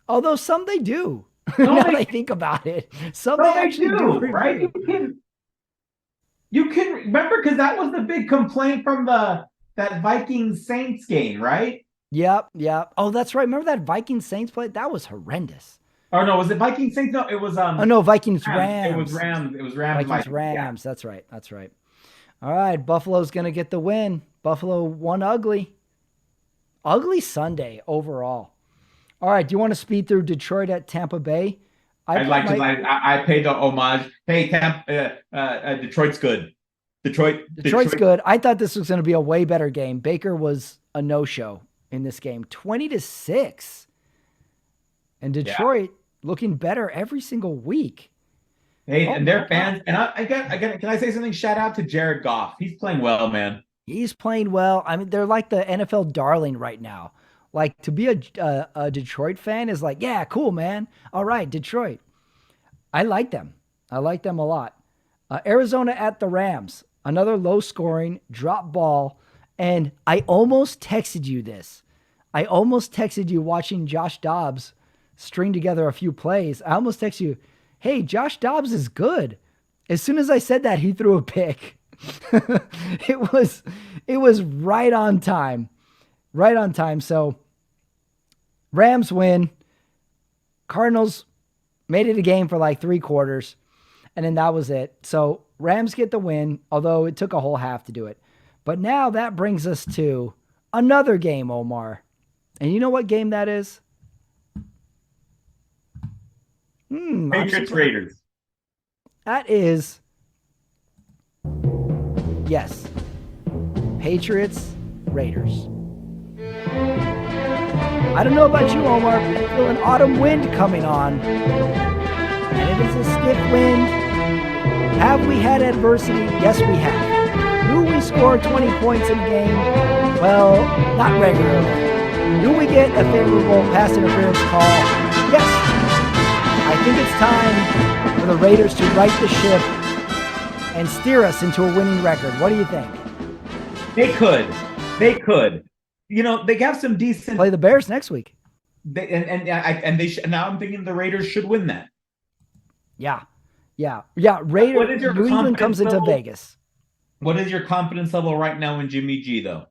Although some they do. No, now they think about it. Some they actually do right? You can remember because that was the big complaint from that Vikings Saints game, right? Yep. Oh, that's right. Remember that Vikings Saints play? That was horrendous. Oh no, was it Vikings Saints? No, it was Oh no, Vikings Rams. Rams. It was Rams. It was Rams. Vikings Rams. Yeah. That's right. All right, Buffalo's gonna get the win. Buffalo won ugly. Ugly Sunday overall. All right, do you want to speed through Detroit at Tampa Bay? I'd like to. I paid the homage. Hey, Detroit's good. Detroit's good. I thought this was going to be a way better game. Baker was a no-show in this game, 20-6, and Detroit looking better every single week. Hey, and their fans. And I get. Can I say something? Shout out to Jared Goff. He's playing well, man. He's playing well. I mean, they're like the NFL darling right now. Like, to be a Detroit fan is like, yeah, cool, man. All right, Detroit. I like them. I like them a lot. Arizona at the Rams. Another low-scoring drop ball. And I almost texted you this. I almost texted you watching Josh Dobbs string together a few plays. I almost texted you, hey, Josh Dobbs is good. As soon as I said that, he threw a pick. it was it was right on time. Right on time. So Rams win. Cardinals made it a game for like 3 quarters, and then that was it. So Rams get the win, although it took a whole half to do it. But now that brings us to another game, Omar. And you know what game that is? Patriots Raiders. That is, yes, Patriots Raiders. I don't know about you, Omar, but I feel an autumn wind coming on. And it is a stiff wind. Have we had adversity? Yes, we have. Do we score 20 points in a game? Well, not regularly. Do we get a favorable pass interference call? Yes. I think it's time for the Raiders to right the ship and steer us into a winning record. What do you think? They could. They could. You know, they have some decent. Play the Bears next week. Now I'm thinking the Raiders should win that. Yeah. Raiders. New England comes into Vegas. What is your confidence level right now in Jimmy G, though?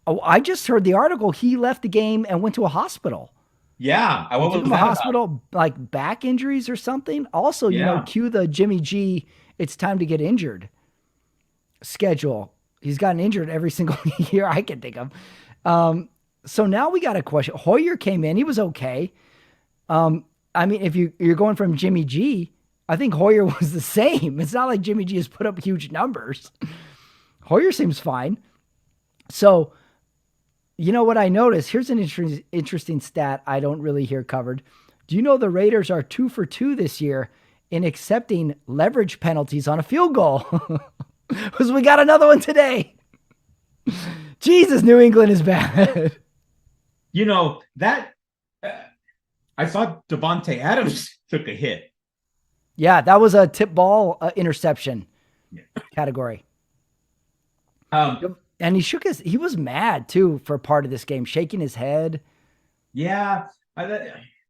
Oh, I just heard the article. He left the game and went to a hospital. Yeah, I was in a hospital, like back injuries or something. Also, you know, cue the Jimmy G. It's time to get injured schedule. He's gotten injured every single year I can think of. So now we got a question. Hoyer came in. He was okay. I mean, if you're going from Jimmy G, I think Hoyer was the same. It's not like Jimmy G has put up huge numbers. Hoyer seems fine. So, you know what I noticed? Here's an interesting stat I don't really hear covered. Do you know the Raiders are 2 for 2 this year in accepting leverage penalties on a field goal? Because we got another one today. Jesus, New England is bad. You know, that I saw Devontae Adams took a hit. Yeah, that was a tip ball interception category. And he was mad too for part of this game, shaking his head. Yeah,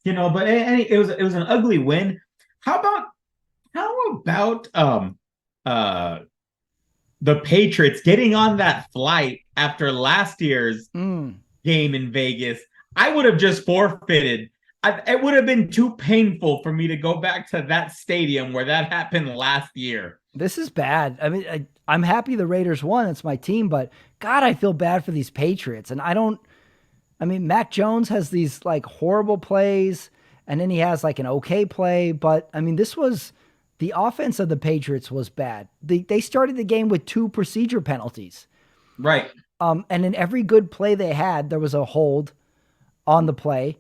you know, but it was an ugly win. How about the Patriots getting on that flight after last year's game in Vegas? I would have just forfeited. It would have been too painful for me to go back to that stadium where that happened last year. This is bad. I mean, I'm happy the Raiders won. It's my team, but God, I feel bad for these Patriots. And I mean, Mac Jones has these like horrible plays, and then he has like an okay play. But I mean, the offense of the Patriots was bad. They started the game with 2 procedure penalties. Right. And in every good play they had, there was a hold on the play.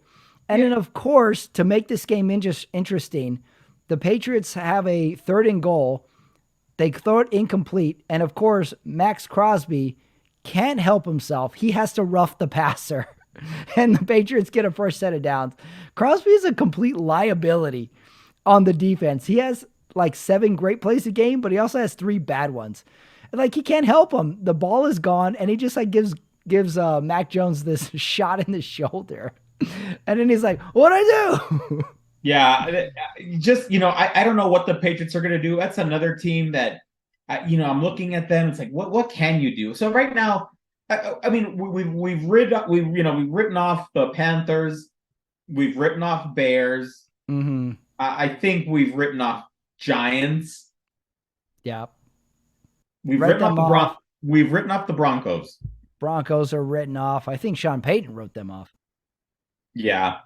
And then, of course, to make this game interesting, the Patriots have a 3rd and goal. They throw it incomplete. And, of course, Max Crosby can't help himself. He has to rough the passer. And the Patriots get a first set of downs. Crosby is a complete liability on the defense. He has like 7 great plays a game, but he also has 3 bad ones. And, like, he can't help him. The ball is gone, and he just like gives Mac Jones this shot in the shoulder. And then he's like, what'd I do? Yeah, just, you know, I don't know what the Patriots are going to do. That's another team that, you know, I'm looking at them. It's like, what can you do? So right now, I mean, we've written off the Panthers. We've written off Bears. Mm-hmm. I think we've written off Giants. Yeah. We've written off the Broncos. Broncos are written off. I think Sean Payton wrote them off. Yeah.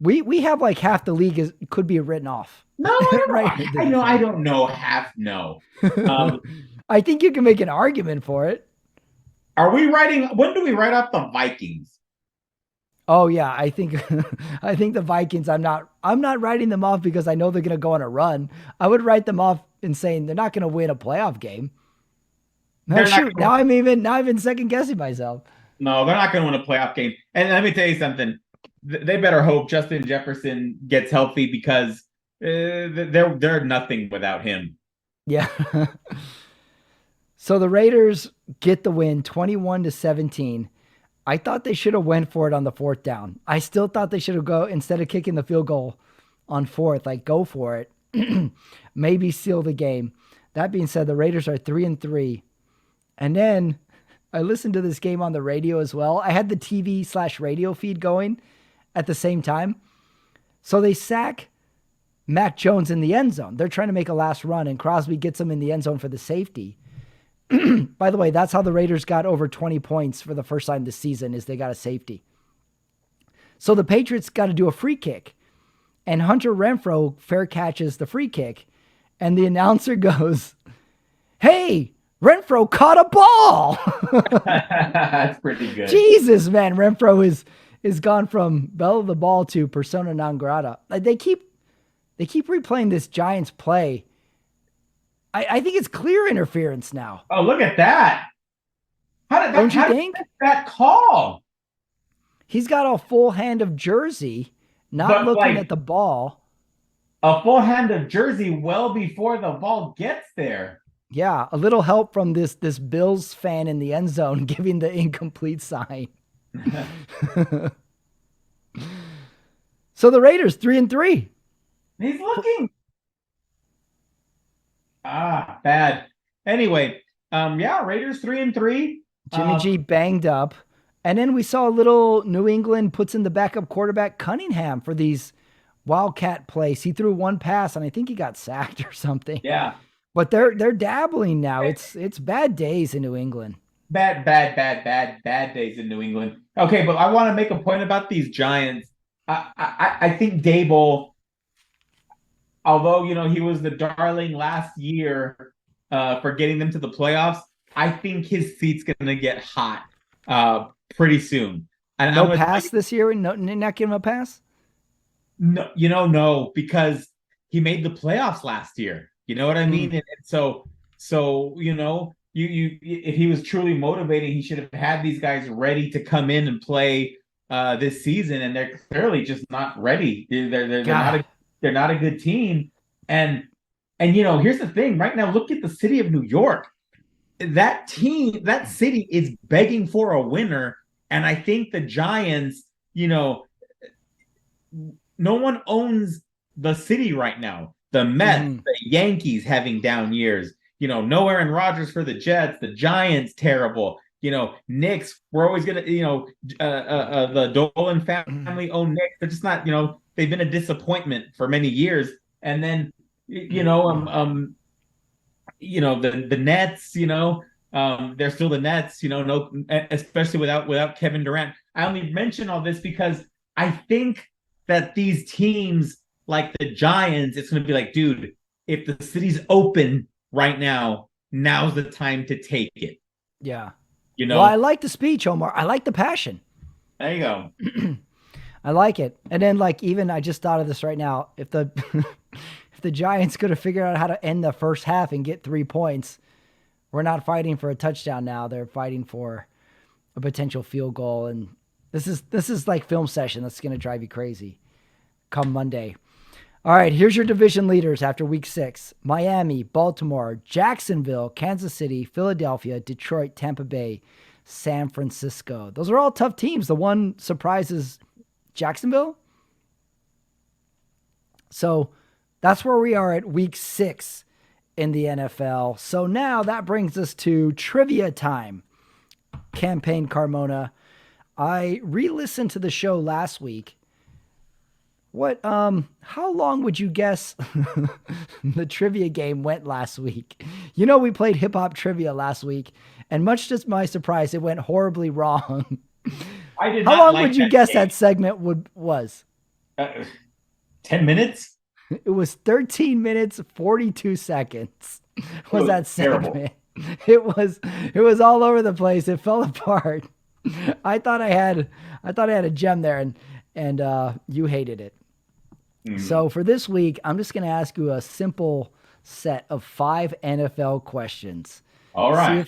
We have like half the league could be written off. No, right. I don't know half. No. I think you can make an argument for it. When do we write off the Vikings? Oh yeah, I think the Vikings, I'm not writing them off because I know they're gonna go on a run. I would write them off in saying they're not gonna win a playoff game. No, shoot, now I'm even second guessing myself. No, they're not going to win a playoff game. And let me tell you something. They better hope Justin Jefferson gets healthy because they're nothing without him. Yeah. So the Raiders get the win 21-17. I thought they should have went for it on the 4th down. I still thought they should have instead of kicking the field goal, on fourth. Like, go for it. Maybe seal the game. That being said, the Raiders are 3-3. And then I listened to this game on the radio as well. I had the TV/radio feed going at the same time. So they sack Mac Jones in the end zone. They're trying to make a last run, and Crosby gets him in the end zone for the safety. By the way, that's how the Raiders got over 20 points for the first time this season, is they got a safety. So the Patriots got to do a free kick, and Hunter Renfrow fair catches the free kick, and the announcer goes, "Hey, Renfrow caught a ball." That's pretty good. Jesus, man. Renfrow is gone from belle of the ball to persona non grata. Like, they keep replaying this Giants play. I think it's clear interference now. Oh, look at that. Don't you think? That call? He's got a full hand of jersey, not looking at the ball. A full hand of jersey well before the ball gets there. Yeah, a little help from this Bills fan in the end zone giving the incomplete sign. So the Raiders 3-3. He's looking. Bad. Anyway, Raiders 3-3. Jimmy G banged up. And then we saw a little New England puts in the backup quarterback Cunningham for these Wildcat plays. He threw one pass and I think he got sacked or something. Yeah. But they're dabbling now. It's bad days in New England. Bad days in New England. Okay, but I want to make a point about these Giants. I think Dable, although he was the darling last year for getting them to the playoffs, I think his seat's gonna get hot pretty soon. And no pass this year? Not give him a pass? No, no, because he made the playoffs last year. You know what I mean? And so you if he was truly motivating, he should have had these guys ready to come in and play this season, and they're clearly just not ready. They're not a good team. And here's the thing. Right now, look at the city of New York. That city is begging for a winner, and I think the Giants, no one owns the city right now. The Mets, the Yankees having down years. No Aaron Rodgers for the Jets. The Giants terrible. Knicks. We're always gonna. The Dolan family own Knicks. They're just not. They've been a disappointment for many years. And then the Nets. They're still the Nets. No, especially without Kevin Durant. I only mention all this because I think that these teams like the Giants, it's going to be like, dude, if the city's open right now, now's the time to take it. Yeah. Well, I like the speech, Omar. I like the passion. There you go. I like it. And then, even I just thought of this right now. If the if the Giants could have figured out how to end the first half and get 3 points, we're not fighting for a touchdown now. They're fighting for a potential field goal. And this is like film session. That's going to drive you crazy come Monday. All right, here's your division leaders after week 6. Miami, Baltimore, Jacksonville, Kansas City, Philadelphia, Detroit, Tampa Bay, San Francisco. Those are all tough teams. The one surprise is Jacksonville. So that's where we are at week 6 in the NFL. So now that brings us to trivia time. Campaign Carmona. I re-listened to the show last week. How long would you guess the trivia game went last week? We played hip hop trivia last week, and much to my surprise, it went horribly wrong. I did. How long would you guess that segment was? 10 minutes? It was 13 minutes, 42 seconds. Was that segment? Terrible. It was all over the place. It fell apart. I thought I had a gem there, and you hated it. So for this week, I'm just going to ask you a simple set of 5 NFL questions. All right. See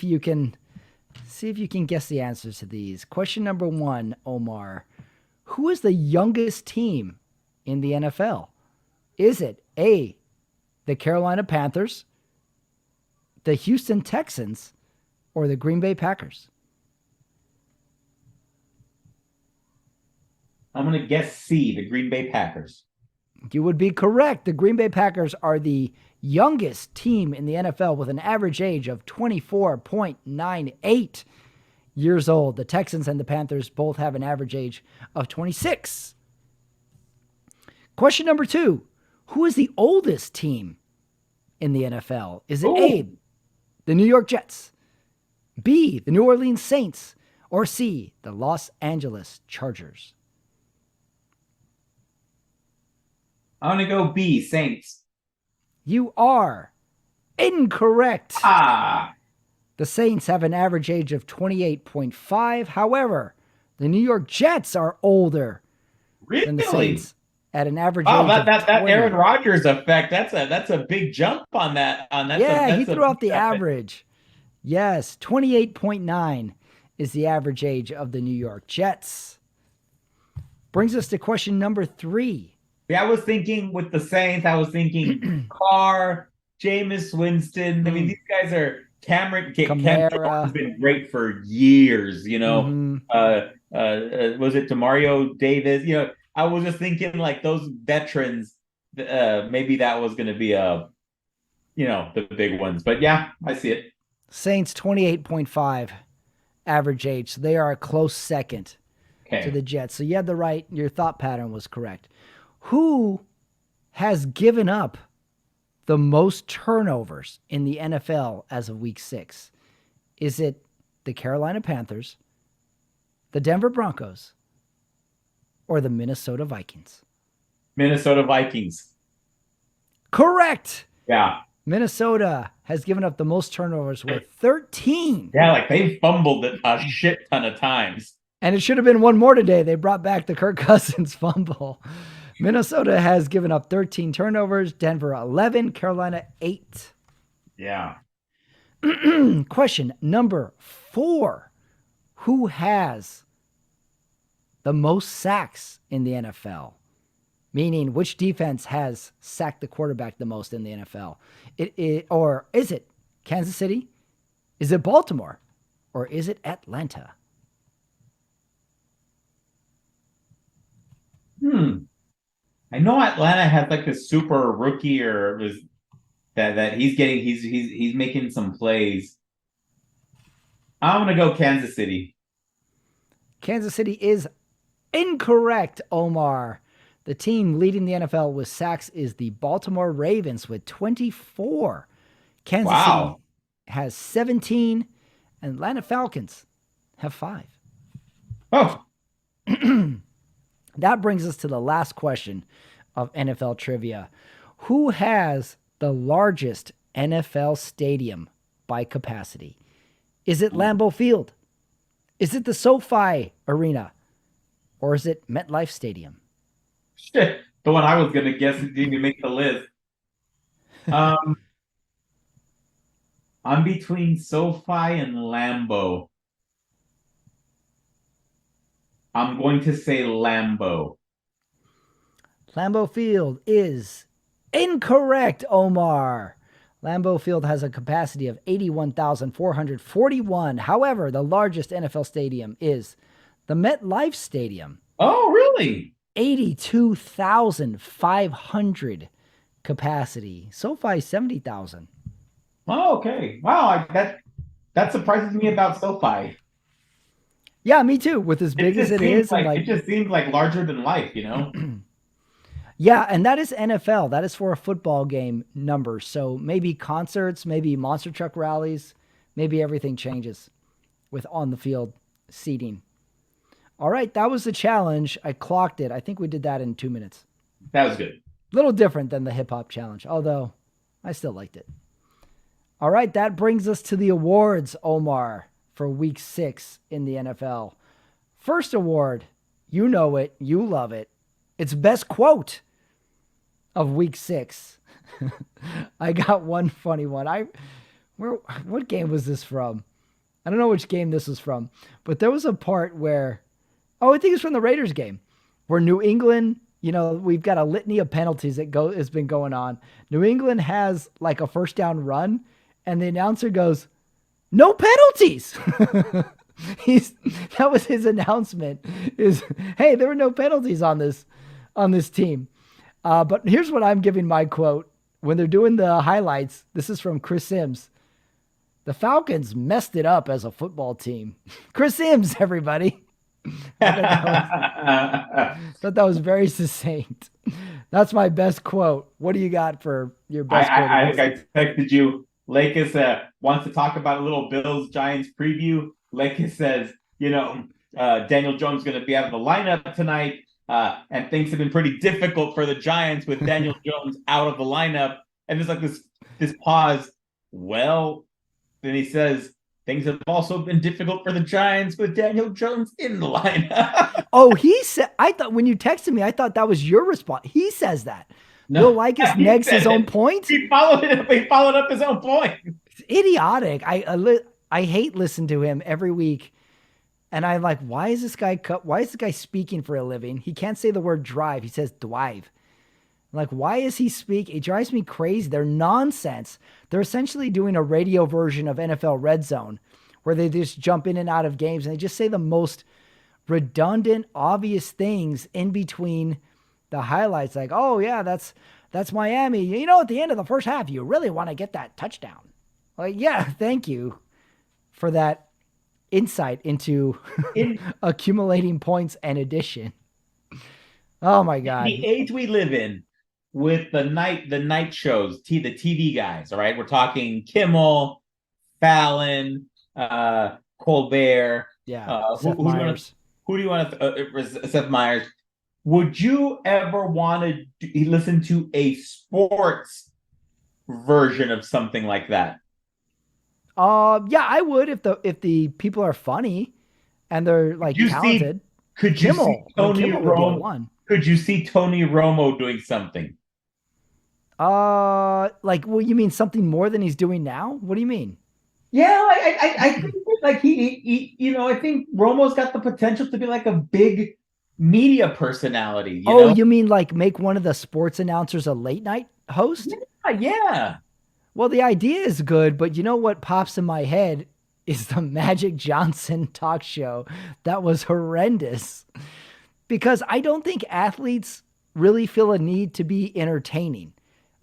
if you can guess the answers to these. Question number 1, Omar. Who is the youngest team in the NFL? Is it A, the Carolina Panthers, the Houston Texans, or the Green Bay Packers? I'm going to guess C, the Green Bay Packers. You would be correct. The Green Bay Packers are the youngest team in the NFL with an average age of 24.98 years old. The Texans and the Panthers both have an average age of 26. Question number 2. Who is the oldest team in the NFL? Is it A, the New York Jets, B, the New Orleans Saints, or C, the Los Angeles Chargers? I'm going to go B, Saints. You are incorrect. Ah. The Saints have an average age of 28.5. However, the New York Jets are older than the Saints at an average age of 20. That Aaron Rodgers effect, that's a big jump on that. He threw out the average. Yes, 28.9 is the average age of the New York Jets. Brings us to question number 3. Yeah, I was thinking with the Saints, I was thinking Carr, Jameis Winston. I mean, these guys are Kamara has been great for years, you know. Was it Demario Davis? You know, I was just thinking like those veterans, maybe that was going to be the big ones. But yeah, I see it. Saints 28.5 average age. So they are a close second to the Jets. So you had your thought pattern was correct. Who has given up the most turnovers in the NFL as of week 6? Is it the Carolina Panthers, the Denver Broncos, or the Minnesota Vikings? Minnesota Vikings. Correct. Yeah. Minnesota has given up the most turnovers with 13. Yeah, like they fumbled it a shit ton of times. And it should have been one more today. They brought back the Kirk Cousins fumble. Minnesota has given up 13 turnovers, Denver 11, Carolina 8. Yeah. Question number 4. Who has the most sacks in the NFL? Meaning, which defense has sacked the quarterback the most in the NFL? Or is it Kansas City? Is it Baltimore? Or is it Atlanta? I know Atlanta had like a super rookie, or was that he's making some plays. I'm gonna go Kansas City. Kansas City is incorrect, Omar. The team leading the NFL with sacks is the Baltimore Ravens with 24. Kansas City has 17, and Atlanta Falcons have 5. Oh. That brings us to the last question of NFL trivia. Who has the largest NFL stadium by capacity? Is it Lambeau Field? Is it the SoFi Arena? Or is it MetLife Stadium? Shit, the one I was going to guess didn't even make the list. I'm between SoFi and Lambeau. I'm going to say Lambeau. Lambeau Field is incorrect, Omar. Lambeau Field has a capacity of 81,441. However, the largest NFL stadium is the MetLife Stadium. Oh, really? 82,500 capacity. SoFi 70,000. Oh, okay. Wow, that surprises me about SoFi. Yeah, me too. With as big as it is, it just seems like larger than life, you know. Yeah, and that is NFL. That is for a football game numbers. So maybe concerts, maybe monster truck rallies, maybe everything changes with on the field seating. All right, that was the challenge. I clocked it. I think we did that in 2 minutes. That was good. A little different than the hip hop challenge, although I still liked it. All right, that brings us to the awards, Omar, for week 6 in the NFL. First award, you know it, you love it. It's best quote of week 6. I got one funny one. What game was this from? I don't know which game this was from, but there was a part where, I think it's from the Raiders game, where New England, we've got a litany of penalties that has been going on. New England has like a first down run, and the announcer goes, "No penalties." That was his announcement, is, hey, there were no penalties on this team. But here's what I'm giving my quote when they're doing the highlights. This is from Chris Sims. The Falcons messed it up as a football team. Chris Sims, everybody. I thought that was very succinct. That's my best quote. What do you got for your best quote of I this? think I texted you. Lakers wants to talk about a little Bills Giants preview. Lakers says, Daniel Jones is going to be out of the lineup tonight, and things have been pretty difficult for the Giants with Daniel Jones out of the lineup. And there's like this pause. Well, then he says things have also been difficult for the Giants with Daniel Jones in the lineup. Oh, he said, I thought when you texted me, I thought that was your response. He says that. Will No, Likas he negs said his own it. point. He followed it up. He followed up his own point. It's idiotic. I hate listening to him every week. And I'm like, why is this guy speaking for a living? He can't say the word drive. He says drive. Like, why is he speaking? It drives me crazy. They're nonsense. They're essentially doing a radio version of NFL Red Zone where they just jump in and out of games and they just say the most redundant, obvious things in between the highlights. Like, oh, yeah, that's Miami. You know, at the end of the first half, you really want to get that touchdown. Like, yeah, thank you for that insight into accumulating points and addition. Oh, my God. The age we live in, with the night shows, the TV guys. All right, we're talking Kimmel, Fallon, Colbert. Yeah, Who, Seth who do you want Meyers. to? Who do you want to? Seth Meyers. Would you ever want to listen to a sports version of something like that? Yeah, I would if the people are funny and they're Could like you see? talented. Could you see Tony Kimmel would be the Romo? one. Could you see Tony Romo doing something? Like, well, you mean something more than he's doing now? What do you mean? Yeah, I think like I think Romo's got the potential to be like a big media personality. Oh, you mean like make one of the sports announcers a late night host? Yeah. Well, the idea is good, but you know what pops in my head is the Magic Johnson talk show. That was horrendous because I don't think athletes really feel a need to be entertaining.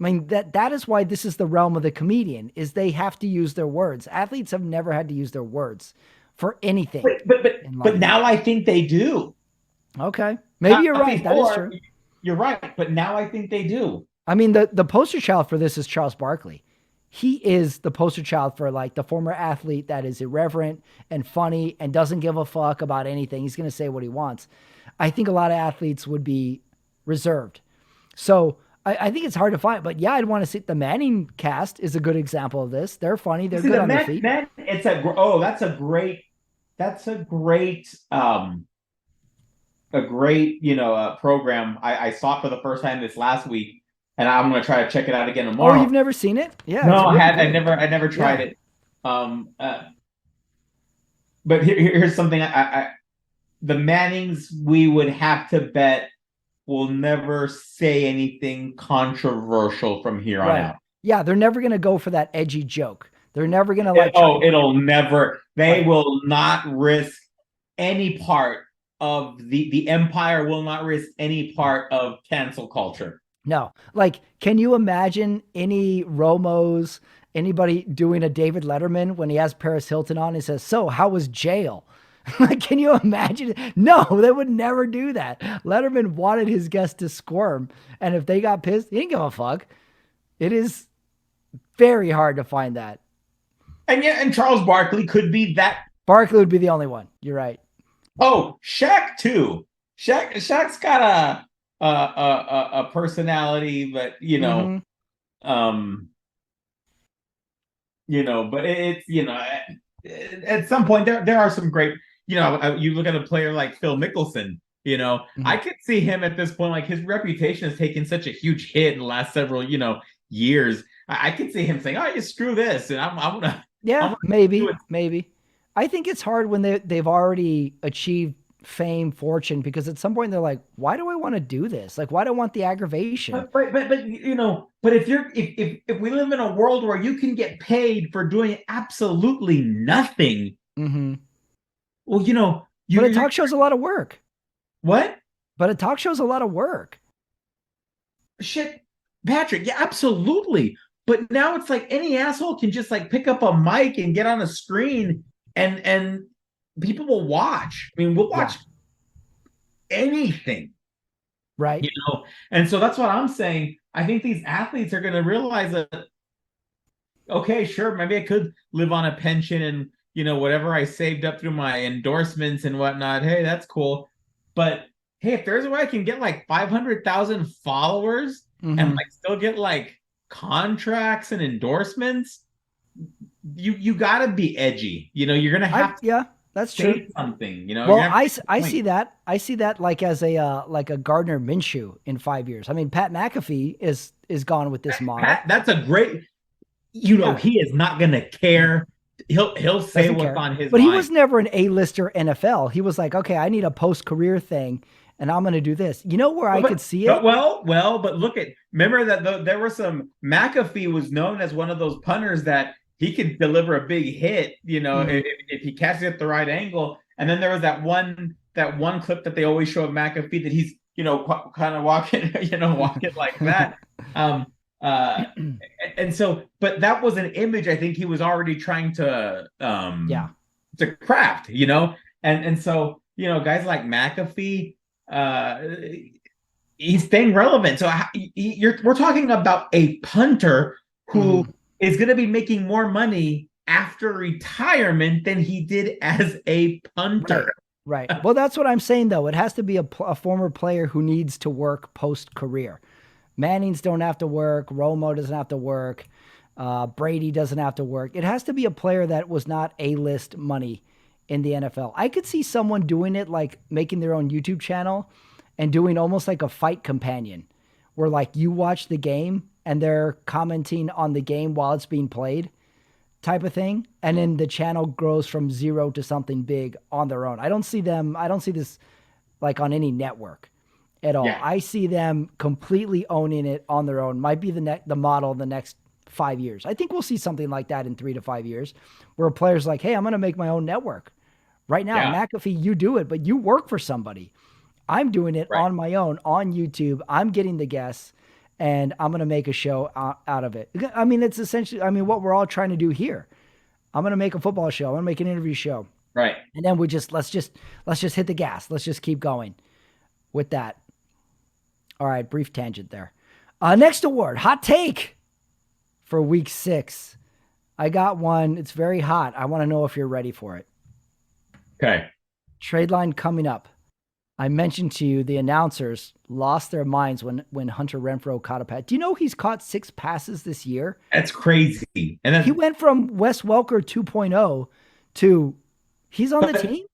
I mean, that is why this is the realm of the comedian, is they have to use their words. Athletes have never had to use their words for anything in But life. now I think they do. Okay. Maybe you're right. That is true. You're right, but now I think they do. I mean, the poster child for this is Charles Barkley. He is the poster child for like the former athlete that is irreverent and funny and doesn't give a fuck about anything. He's going to say what he wants. I think a lot of athletes would be reserved. So I think it's hard to find, but yeah, I'd want to see the Manning cast is a good example of this. They're funny. They're good on their feet. That's a great program. I saw it for the first time this last week, and I'm gonna try to check it out again tomorrow. Oh, you've never seen it? Yeah. No, I never tried it. But here's something. The Mannings, we would have to bet, will never say anything controversial from here on out. Yeah, they're never gonna go for that edgy joke. They're never gonna it'll never. They will not risk any part of the empire. Will not risk any part of cancel culture. No, like, can you imagine any Romos, anybody doing a David Letterman when he has Paris Hilton on and says, "So, how was jail?" Like, can you imagine? No, they would never do that. Letterman wanted his guests to squirm, and if they got pissed, he didn't give a fuck. It is very hard to find that. And Charles Barkley could be that. Barkley would be the only one. You're right. Oh, Shaq too. Shaq's got a personality, but but it's at some point there are some great, you look at a player like Phil Mickelson, I could see him at this point, like his reputation has taken such a huge hit in the last several, years. I could see him saying, "Oh, you screw this," and I'm gonna. Yeah, maybe. I think it's hard when they've already achieved fame, fortune, because at some point they're like, why do I want to do this? Like, why do I want the aggravation? But if we live in a world where you can get paid for doing absolutely nothing, well, but a talk show's a lot of work. What? But a talk show's a lot of work. shit, Patrick, yeah, absolutely. But now it's like any asshole can just like pick up a mic and get on a screen and people will watch. I mean, we'll Yeah. watch anything, Right. you know. And so that's what I'm saying. I think these athletes are going to realize that okay, sure, maybe I could live on a pension and whatever I saved up through my endorsements and whatnot. Hey, that's cool. But hey, if there's a way I can get like 500,000 followers and Mm-hmm. like still get like contracts and endorsements, you got to be edgy. You're gonna have to Yeah, that's true. say something. You're Well, gonna have to make I a see point. that. I see that like as a Gardner Minshew in 5 years. I mean, Pat McAfee is gone with this model. Pat, that's a great. Yeah, He is not gonna care. He'll say doesn't what's care. on his But he mind. was never an A-lister NFL. He was like, okay, I need a post-career thing, and I'm going to do this. You know where I could see it? But look at remember that there were some McAfee was known as one of those punters that he could deliver a big hit, Mm-hmm. if he catches it at the right angle. And then there was that one clip that they always show of McAfee that he's kind of walking, walking like that. Um, uh, and so, but that was an image I think he was already trying Yeah. to craft, and so guys like McAfee uh, he's staying relevant. So we're talking about a punter who Mm-hmm. is going to be making more money after retirement than he did as a Right. punter. Right. Well, that's what I'm saying, though. It has to be a former player who needs to work post career. Mannings don't have to work. Romo doesn't have to work. Brady doesn't have to work. It has to be a player that was not A-list money in the NFL. I could see someone doing it, like making their own YouTube channel and doing almost like a fight companion, where like you watch the game and they're commenting on the game while it's being played, type of thing, and then the channel grows from zero to something big on their own. I don't see this like on any network at all. Yeah, I see them completely owning it on their own. Might be the model in the next 5 years. I think we'll see something like that in 3 to 5 years, where a player's like, "Hey, I'm going to make my own network." Right now, yeah, McAfee, you do it, but you work for somebody. I'm doing it right, on my own on YouTube. I'm getting the guests, and I'm going to make a show out of it. I mean, it's essentially, I mean, what we're all trying to do here. I'm going to make a football show. I'm going to make an interview show, right. and then let's just hit the gas. Let's just keep going with that. All right, brief tangent there. Next award, hot take for week 6. I got one. It's very hot. I want to know if you're ready for it. Okay. Trade line coming up. I mentioned to you the announcers lost their minds when Hunter Renfrow caught a pass. Do you know he's caught 6 passes this year? That's crazy. And He then, went from Wes Welker 2.0 to he's on the but, team?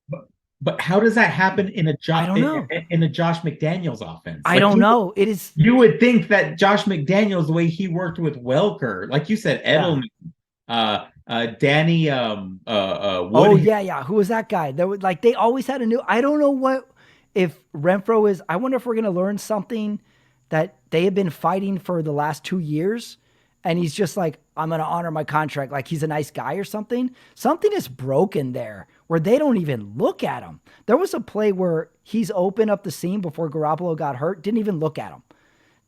but how does that happen in a I Josh don't know. in a Josh McDaniels offense? I Like don't know. It is, you would think that Josh McDaniels, the way he worked with Welker, like you said, yeah. Edelman, Danny, Oh Woodhead. yeah, yeah. Who was that guy? There was like they always had a new. I don't know what if Renfro is. I wonder if we're gonna learn something that they have been fighting for the last 2 years, and he's just like, I'm gonna honor my contract, like he's a nice guy or something. Something is broken there where they don't even look at him. There was a play where he's open up the seam before Garoppolo got hurt. Didn't even look at him.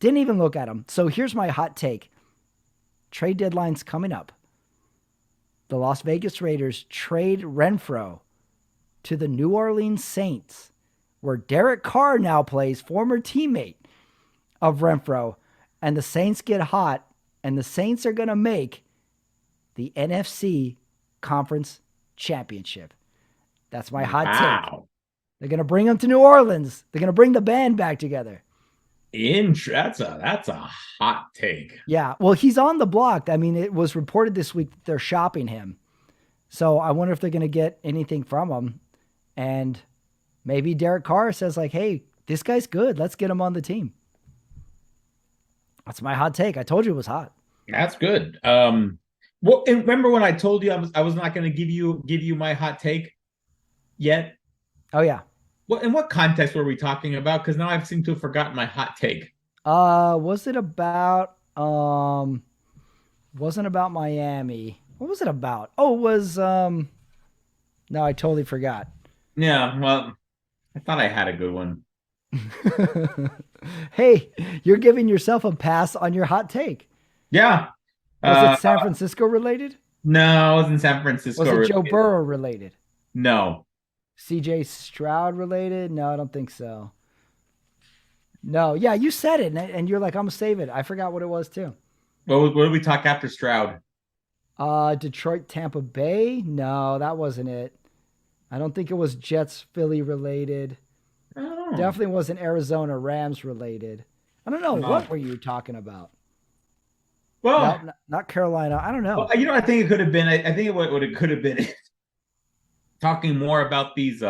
Didn't even look at him. So here's my hot take: trade deadline's coming up. The Las Vegas Raiders trade Renfro to the New Orleans Saints, where Derek Carr now plays, former teammate of Renfro, and the Saints get hot, and the Saints are going to make the NFC Conference Championship. That's my hot take. Wow. They're going to bring them to New Orleans. They're going to bring the band back together. That's a hot take. Yeah, well, he's on the block. I mean, it was reported this week that they're shopping him. So I wonder if they're going to get anything from him. And maybe Derek Carr says, like, hey, this guy's good. Let's get him on the team. That's my hot take. I told you it was hot. That's good. Well, and remember when I told you I was not going to give you my hot take yet? Oh, yeah. In what context were we talking about? Because now I've seemed to have forgotten my hot take. Was it about wasn't about Miami. What was it about? Oh, it was no, I totally forgot. Yeah, well, I thought I had a good one. Hey, you're giving yourself a pass on your hot take. Yeah. Was it Uh, San Francisco related? no, it was in San Francisco. Was it Joe Burrow related? No. CJ Stroud related? No, I don't think so. No, yeah, you said it, and you're like, I'm gonna save it. I forgot what it was too. What did we talk after Stroud? Detroit, Tampa Bay? No, that wasn't it. I don't think it was Jets, Philly related. Oh, Definitely wasn't Arizona Rams related. I don't know. no. What were you talking about? No, Well, not Carolina. I don't know. I think it could have been. I think what it could have been is talking more about these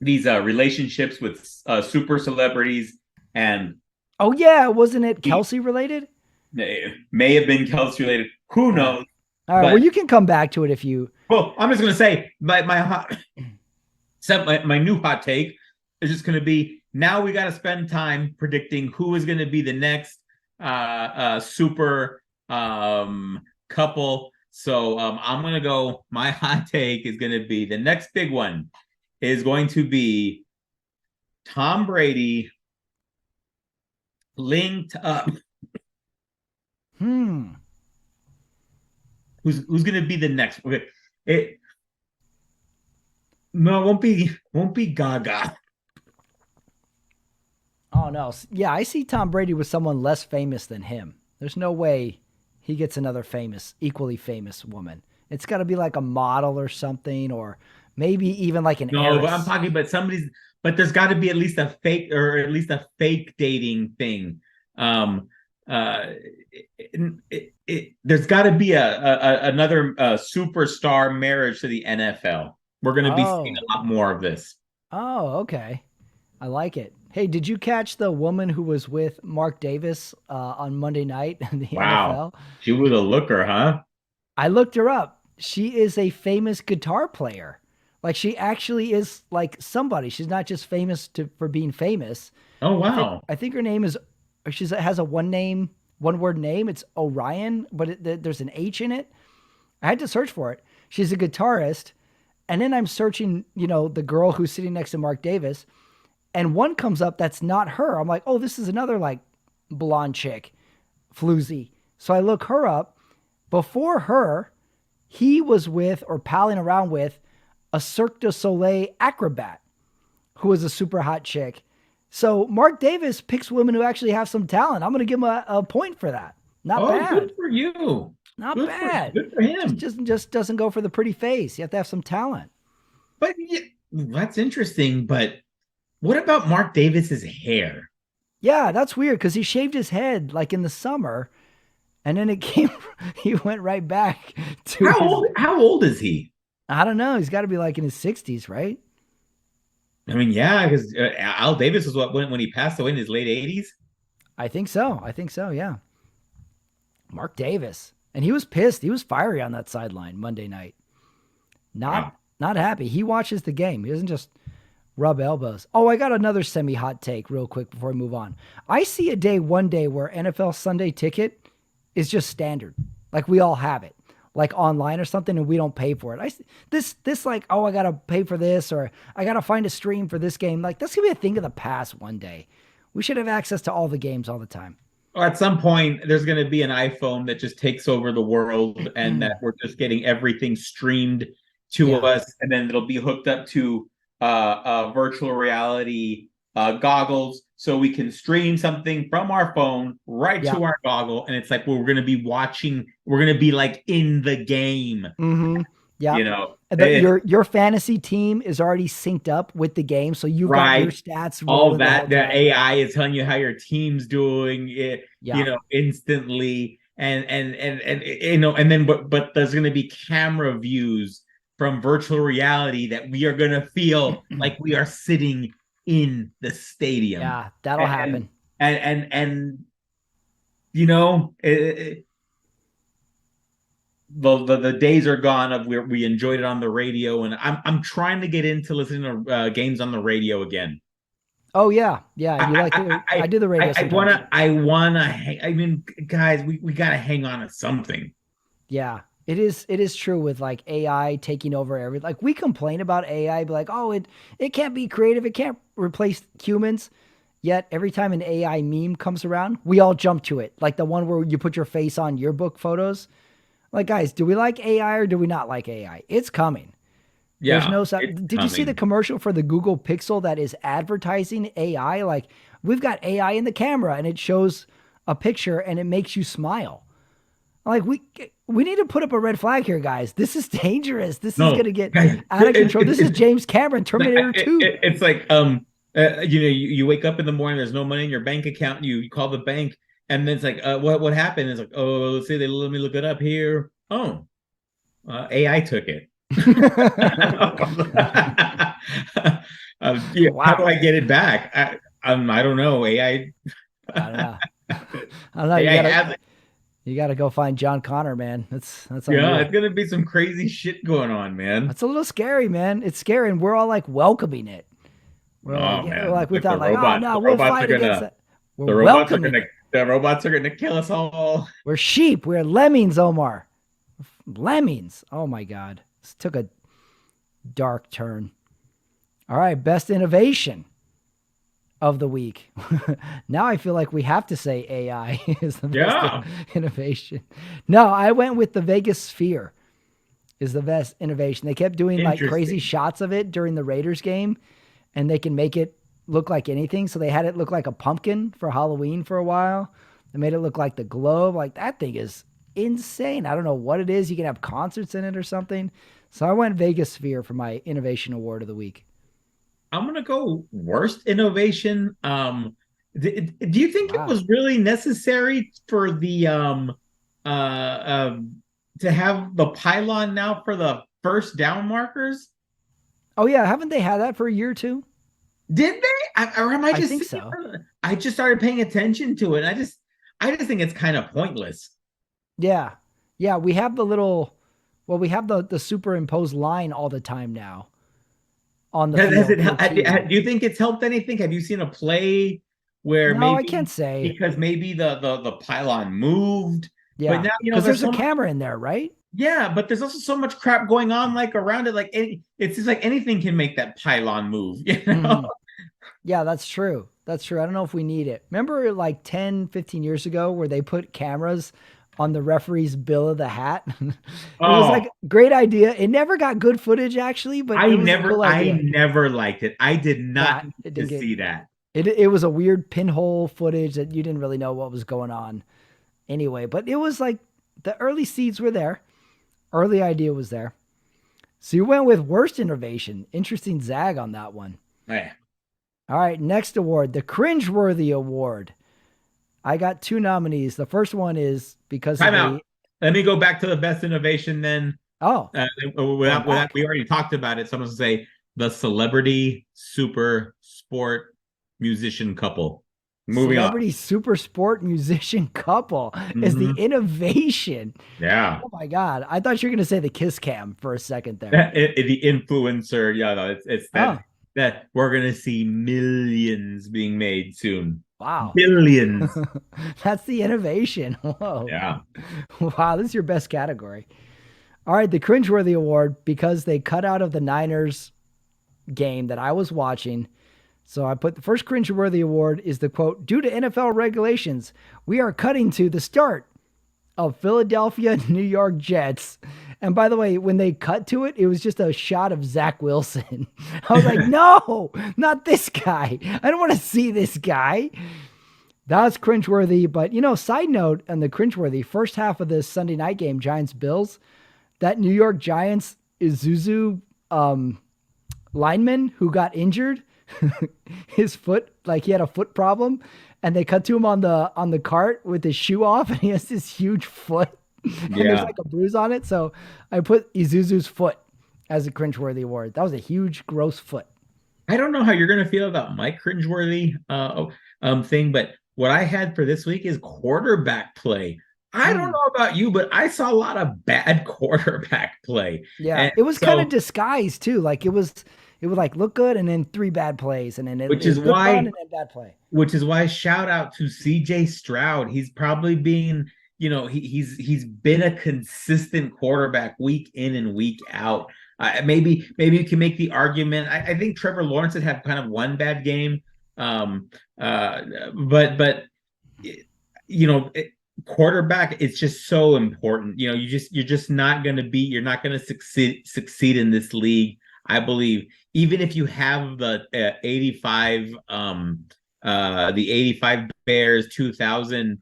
relationships with super celebrities, and Oh yeah, wasn't it he Kelsey related? may have been Kelsey related. Who Okay. knows? All right. Well, But you can come back to it if you. well, I'm just gonna say my new hot take is just gonna be now we got to spend time predicting who is going to be the next super couple. So I'm gonna go. My hot take is gonna be the next big one is going to be Tom Brady linked up. Hmm. Who's going to be the next? Okay, it no, it won't be Gaga. Oh no. Yeah, I see Tom Brady with someone less famous than him. There's no way he gets another famous, equally famous woman. It's got to be like a model or something, or maybe even like an No, but I'm heiress. talking about somebody's. But there's got to be at least a fake, or at least a fake dating thing. Um, uh, there's got to be another superstar marriage to the NFL. We're going to be seeing Oh. a lot more of this. Oh, okay. I like it. Hey, did you catch the woman who was with Mark Davis on Monday night in the Wow, NFL? she was a looker, huh? I looked her up. She is a famous guitar player. Like she actually is like somebody. She's not just famous for being famous. Oh I think wow. I think her name is she has a one word name. It's Orion, but there's an H in it. I had to search for it. She's a guitarist, and then I'm searching, the girl who's sitting next to Mark Davis, and one comes up that's not her. I'm like, oh, this is another like blonde chick, floozy. So I look her up. Before her, he was with or palling around with a Cirque du Soleil acrobat who was a super hot chick. So Mark Davis picks women who actually have some talent. I'm going to give him a point for that. Not Oh, good bad. for you. Not Good for bad. good for Just him. just just doesn't go for the pretty face. You have to have some talent. But yeah, that's interesting. But what about Mark Davis's hair? Yeah, that's weird because he shaved his head like in the summer, and then it came. He went right back to How his. old? How old is he? I don't know. He's got to be like in his 60s, right? I mean, yeah, because Al Davis was what when he passed away in his late 80s. I think so. I think so. Yeah. Mark Davis, and he was pissed. He was fiery on that sideline Monday night. Not Wow. not happy. He watches the game. He doesn't just rub elbows. Oh, I got another semi hot take real quick before we move on. I see a day one day where NFL Sunday ticket is just standard. Like we all have it. Like online or something and we don't pay for it. This like, oh, I gotta pay for this or I gotta find a stream for this game. Like that's gonna be a thing of the past one day. We should have access to all the games all the time. Well, at some point, there's going to be an iPhone that just takes over the world, and that we're just getting everything streamed to Yeah. us, and then it'll be hooked up to virtual reality goggles, so we can stream something from our phone right Yeah. to our goggle, and it's like well, we're going to be watching, we're going to be like in the game, Mm-hmm. you Yep. know. Your fantasy team is already synced up with the game, so you've got your Right. stats All rolling the whole that time. AI is telling you how your team's doing it, Yeah. instantly. And and then but there's gonna be camera views from virtual reality that we are gonna feel like we are sitting in the stadium. Yeah, that'll And happen. and you know, the days are gone of where we enjoyed it on the radio, and I'm trying to get into listening to games on the radio again. Oh yeah, yeah. You like I the? I I do the radio I sometimes. wanna I mean, guys, we gotta hang on to something. Yeah, It is true with like AI taking over everything. Like we complain about AI, be like, oh, it can't be creative, it can't replace humans. Yet every time an AI meme comes around, we all jump to it. Like the one where you put your face on yearbook photos. Like, guys, do we like AI or do we not like AI? It's coming. There's Yeah, no. it's Did you see the coming. commercial for the Google Pixel that is advertising AI? Like, we've got AI in the camera and it shows a picture and it makes you smile. Like, we need to put up a red flag here, guys. This is dangerous. This is No, gonna get guys, out of control. This is James Cameron, Terminator 2. it's like you wake up in the morning, there's no money in your bank account, you call the bank, and then it's like, what happened? It's like, oh, let's see, they let me look it up here. Oh, AI took it. Yeah, how do Wow. I get it back? I don't know. AI I don't know. I don't know. AI has it. You gotta go find John Connor, man. That's on Yeah, you. it's gonna be some crazy shit going on, man. That's a little scary, man. It's scary, and we're all like welcoming it. We're like, Oh yeah, we're man, like we like thought, like, oh no, the we'll robots are fight against gonna it. We're the robots are welcoming gonna it. the robots are gonna kill us all. We're sheep. We're lemmings, Omar. Lemmings. Oh my God. This took a dark turn. All right, best innovation of the week. Now I feel like we have to say AI is the best Yeah, innovation. No, I went with the Vegas Sphere is the best innovation. They kept doing like crazy interesting. shots of it during the Raiders game, and they can make it look like anything. So they had it look like a pumpkin for Halloween for a while. They made it look like the globe. Like that thing is insane. I don't know what it is. You can have concerts in it or something. So I went Vegas Sphere for my innovation award of the week. I'm gonna go worst innovation. Do you think it Wow. was really necessary for the to have the pylon now for the first down markers? Oh yeah, haven't they had that for a year or two? Did they? Or am I I just think seeing so. I just started paying attention to it. And I just think it's kind of pointless. Yeah. Yeah, we have the little well, we have the superimposed line all the time now on the Has it? field for cheating. Do you think it's helped anything? Have you seen a play where No, I can't maybe say. because maybe the pylon moved, but Yeah. now Because there's there's a so much. camera in there, right? Yeah, but there's also so much crap going on like around it. Like it's just like anything can make that pylon move. You know? Hmm. Yeah, that's true. That's true. I don't know if we need it. Remember like 10, 15 years ago where they put cameras on the referee's bill of the hat? It was like Oh, great idea. It never got good footage actually, but it was a cool I idea. never liked it. I did Nah, not need it to didn't get see that. it was a weird pinhole footage that you didn't really know what was going on anyway, but it was like the early seeds were there. Early idea was there. So you went with worst innovation. Interesting zag on that one. Eh. All right, next award, the cringeworthy award. I got two nominees. The first one is because of Time out. a Let me go back to the best innovation then. oh, going Without back. we already talked about it. Someone say the celebrity super sport musician couple. Moving on. Celebrity super sport musician couple is the Mhm. innovation. Yeah. Oh my god. I thought you were gonna say the kiss cam for a second there. The influencer, yeah, no, it's Oh, that we're gonna see millions being made soon. wow. Billions. That's the innovation. Whoa. Yeah. Wow, this is your best category. All right, the cringeworthy award because they cut out of the Niners game that I was watching. So I put the first cringeworthy award is the quote, due to NFL regulations, we are cutting to the start of Philadelphia, New York Jets. And by the way, when they cut to it, it was just a shot of Zach Wilson. I was like, no, not this guy. I don't want to see this guy. That's cringeworthy. But, side note on the cringeworthy, first half of this Sunday night game, Giants Bills, that New York Giants Isuzu lineman who got injured, his foot, like he had a foot problem, and they cut to him on the cart with his shoe off, and he has this huge foot, and there's Yeah. like a bruise on it. So I put Isuzu's foot as a cringeworthy award. That was a huge, gross foot. I don't know how you're gonna feel about my cringeworthy thing, but what I had for this week is quarterback play. I don't Mm. know about you, but I saw a lot of bad quarterback play. Yeah, And it was kind of so disguised too. Like it would like look good, and then three bad plays, and then which is it good run, why and then bad play. shout out to CJ Stroud. He's probably being he's been a consistent quarterback week in and week out. Maybe you can make the argument. I think Trevor Lawrence had kind of one bad game, um, uh, but you know, quarterback is just so important. You're just not going to you're not going to succeed in this league. I believe even if you have the 85 the 85 Bears, 2000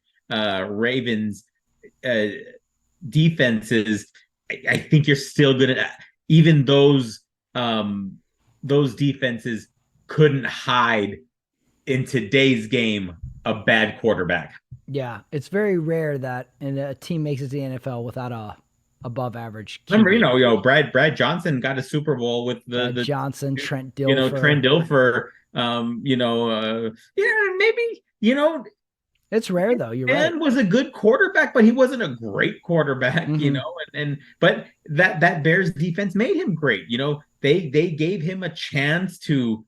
Ravens uh, defenses, I think you're still good at even those defenses couldn't hide in today's game a bad quarterback. Yeah, it's very rare that a team makes it to the NFL without a above average Remember, QB. Brad Johnson got a Super Bowl with Brad Johnson, Trent Trent Dilfer. Dilfer. Yeah, maybe It's rare though. You're right. and was a good quarterback, but he wasn't a great quarterback, Mm-hmm. but that Bears defense made him great. They gave him a chance to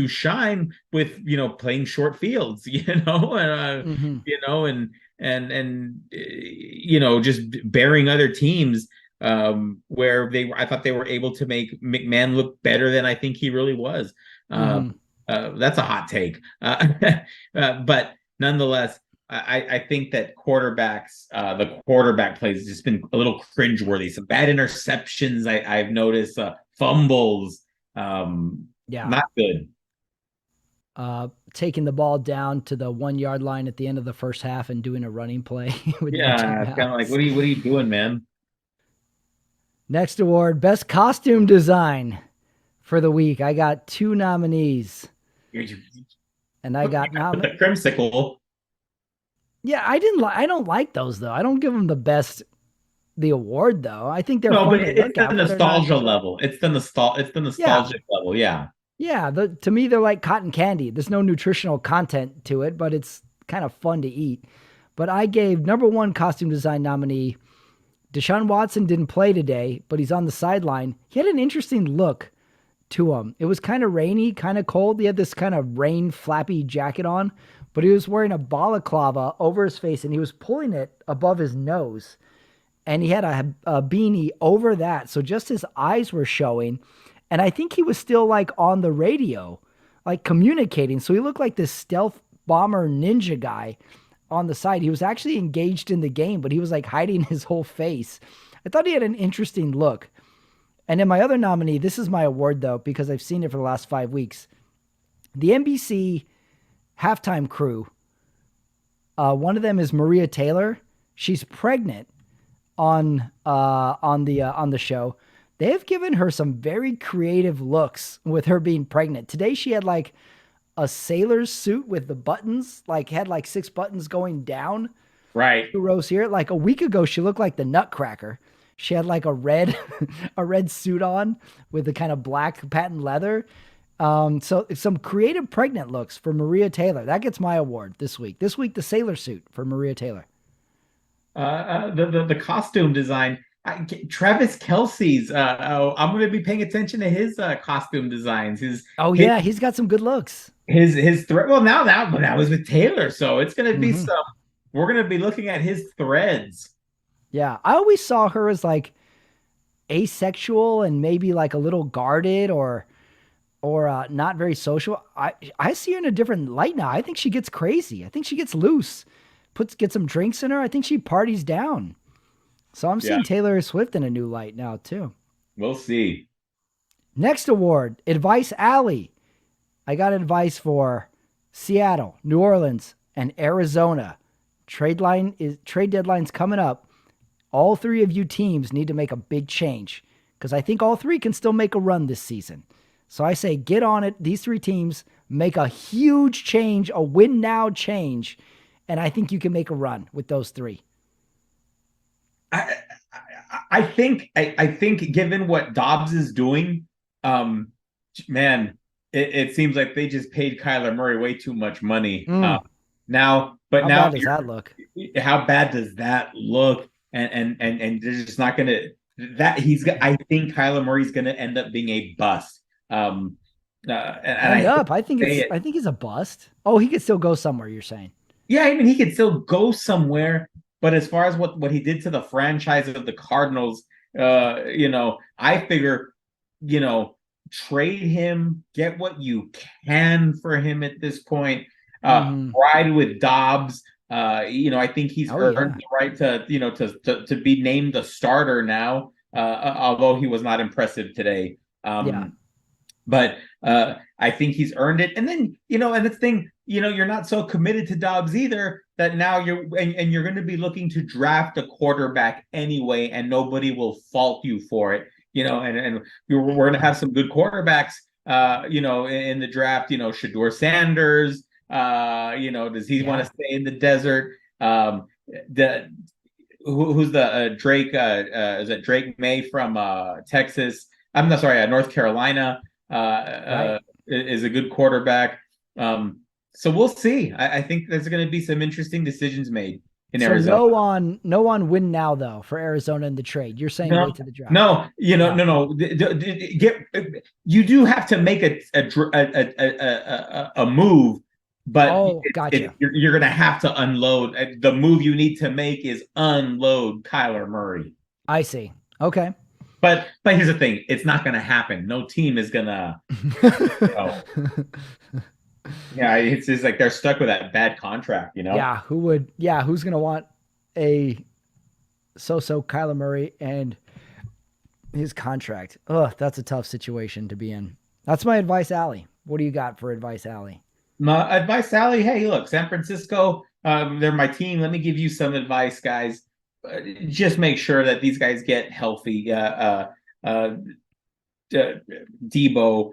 shine with playing short fields, Mm-hmm. just bearing other teams where I thought they were able to make McMahon look better than I think he really was. Uh, Mm-hmm. that's a hot take, but nonetheless, I think that the quarterback plays has just been a little cringeworthy. Some bad interceptions I've noticed, fumbles, Yeah. not good. Taking the ball down to the 1 yard line at the end of the first half and doing a running play with no Yeah, it's kind of like, timeouts. what are you doing, man? Next award, best costume design for the week. I got two nominees, You're and I got with the crimsicle. Yeah, I don't like those though. I don't give them the award though. I think they're No, fun but to it's look the at, but they're not. nostalgia level. It's the Yeah, nostalgic level. Yeah. yeah. To me, they're like cotton candy. There's no nutritional content to it, but it's kind of fun to eat. But I gave number one costume design nominee. Deshaun Watson didn't play today, but he's on the sideline. He had an interesting look to him. It was kind of rainy, kind of cold. He had this kind of rain flappy jacket on, but he was wearing a balaclava over his face and he was pulling it above his nose. And he had a beanie over that. So just his eyes were showing. And I think he was still like on the radio, like communicating. So he looked like this stealth bomber ninja guy on the side. He was actually engaged in the game, but he was like hiding his whole face. I thought he had an interesting look. And then my other nominee, this is my award though, because I've seen it for the last 5 weeks. The NBC halftime crew, one of them is Maria Taylor. She's pregnant on the show. They have given her some very creative looks with her being pregnant. Today she had like a sailor's suit with the buttons, like had like 6 buttons going down, Right. 2 rows here. Like a week ago, she looked like the Nutcracker. She had like a red, a red suit on with the kind of black patent leather. So some creative pregnant looks for Maria Taylor. That gets my award this week. This week, the sailor suit for Maria Taylor. The costume design. Travis Kelsey's. I'm going to be paying attention to his costume designs. Oh His yeah, he's got some good looks. his thread. Well, now that was with Taylor, so it's going to be Hmm. some. We're going to be looking at his threads. Yeah, I always saw her as like asexual and maybe like a little guarded or not very social. I see her in a different light now. I think she gets crazy. I think she gets loose. Get some drinks in her. I think she parties down. So I'm Yeah, seeing Taylor Swift in a new light now too. we'll see. Next award, Advice Alley. I got advice for Seattle, New Orleans, and Arizona. Trade deadline's coming up. All three of you teams need to make a big change because I think all three can still make a run this season. So I say get on it. These three teams make a huge change, a win now change, and I think you can make a run with those three. I I think given what Dobbs is doing, um, man, it seems like they just paid Kyler Murray way too much money. Mm, But how now bad does that look? how bad does that look? And they're just not gonna that he's. I think Kyler Murray's gonna end up being a bust. And I End hate to up. I think say it's. it. I think he's a bust. Oh, he could still go somewhere. You're saying. Yeah, I mean he could still go somewhere, But as far as what he did to the franchise of the Cardinals, I figure, you know, trade him, get what you can for him at this point. Hmm. Ride with Dobbs. I think he's Oh earned yeah. the right to be named the starter now. Although he was not impressive today. Yeah. But I think he's earned it. And then, and the thing, you're not so committed to Dobbs either that now you're going to be looking to draft a quarterback anyway, and nobody will fault you for it. And we're going to have some good quarterbacks, in the draft. Shador Sanders. Does he want to stay in the desert? The who's the Drake? Is it Drake May from Texas? I'm not sorry, North Carolina Right. is a good quarterback. So we'll see. I think there's going to be some interesting decisions made in So Arizona. no on win now though for Arizona in the trade. You're saying No, wait to the draft. no, No. no. You do have to make a move, but Oh, gotcha. you're going to have to unload. The move you need to make is unload Kyler Murray. I see. Okay. But here's the thing: it's not going to happen. No team is gonna. Yeah, it's just like they're stuck with that bad contract. Yeah, who would? Yeah, who's gonna want a so-so Kyler Murray and his contract? Ugh, that's a tough situation to be in. That's my advice, Allie. What do you got for advice, Allie? My advice, Sally. Hey, look, San Francisco. They're my team. Let me give you some advice, guys. Just make sure that these guys get healthy. Debo,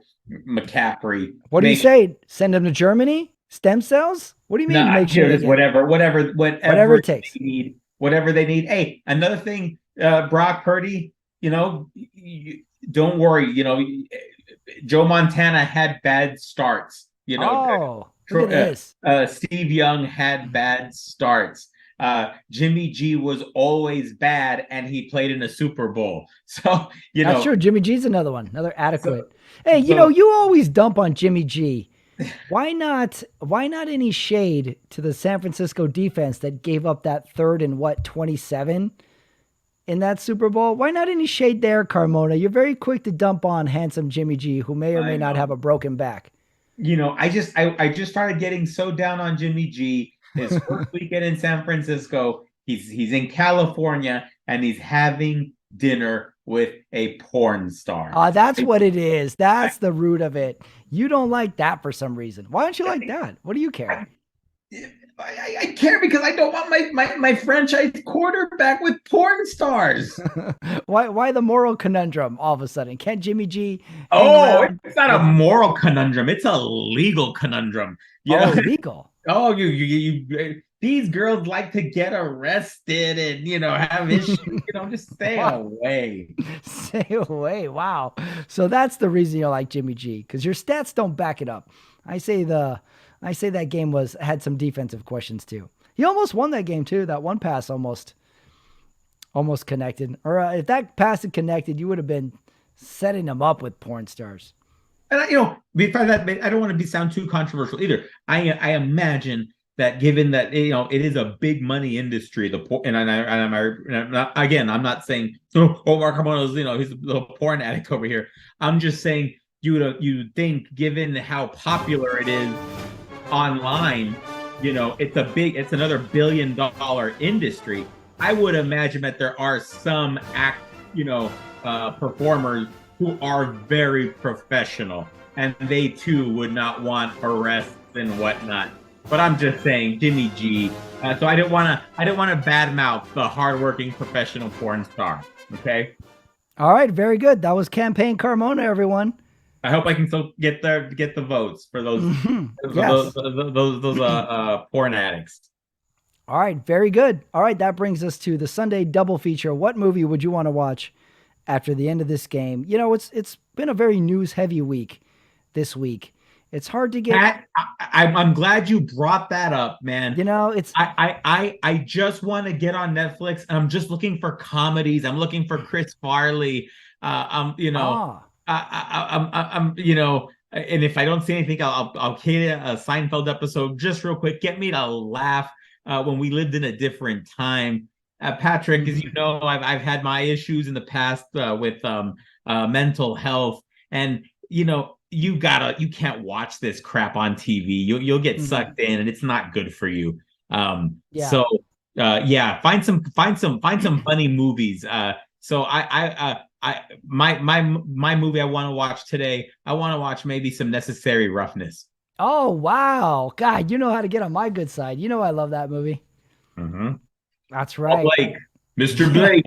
McCaffrey. What do you say? Send him to Germany? Stem cells? What do you mean? No, Make sure here it they is. get Whatever it they takes. need. Whatever they need. Hey, another thing, Brock Purdy. Don't worry. Joe Montana had bad starts. Oh, look at this. Steve Young had bad starts. Jimmy G was always bad, and he played in a Super Bowl. So That's true. Jimmy G's another one, another So, adequate. Hey, you always dump on Jimmy G. Why not? Why not any shade to the San Francisco defense that gave up that third and 27 in that Super Bowl? Why not any shade there, Carmona? You're very quick to dump on handsome Jimmy G, who may or may I not have know. a broken back. I just started getting so down on Jimmy G. His first weekend in San Francisco, he's in California and he's having dinner with a porn star. That's what it is. That's the root of it. You don't like that for some reason. Why don't you like that? What do you care? I care because I don't want my franchise quarterback with porn stars. Why the moral conundrum all of a sudden? Can't Jimmy G hang Oh, around it's not a with moral conundrum. It's a legal conundrum. legal? Oh, these girls like to get arrested and have issues. Just stay away. Stay away. Wow. So that's the reason you like Jimmy G, because your stats don't back it up. I say that game had some defensive questions too. He almost won that game too. That one pass almost connected. Or if that pass had connected, you would have been setting him up with porn stars. And before that, I don't want to sound too controversial either. I imagine that given that it is a big money industry, I'm not saying Mark Carmona's he's a little porn addict over here. I'm just saying you think given how popular it is online, it's another $1 billion industry. I would imagine that there are some performers who are very professional, and they too would not want arrests and whatnot. But I'm just saying, Jimmy G. So I didn't want to badmouth the hardworking professional porn star. Okay. All right, very good. That was campaign Carmona, everyone. I hope I can still get the votes for those Yes. those porn addicts. All right, very good. All right, that brings us to the Sunday double feature. What movie would you want to watch after the end of this game? It's been a very news heavy week this week. It's hard to get. I'm glad you brought that up, man. It's. I just want to get on Netflix, and I'm just looking for comedies. I'm looking for Chris Farley. I'm and if I don't see anything, I'll create a Seinfeld episode just real quick. Get me to laugh. when we lived in a different time. Patrick, as you know, I've had my issues in the past with mental health, and you can't watch this crap on TV. You'll get sucked in, and it's not good for you. Yeah. So yeah, find some funny movies. So my movie I want to watch today. I want to watch maybe some Necessary Roughness. Oh, wow. God, you know how to get on my good side. You know I love that movie. Mm-hmm. That's Oh, right. Blake, Mr. Blake.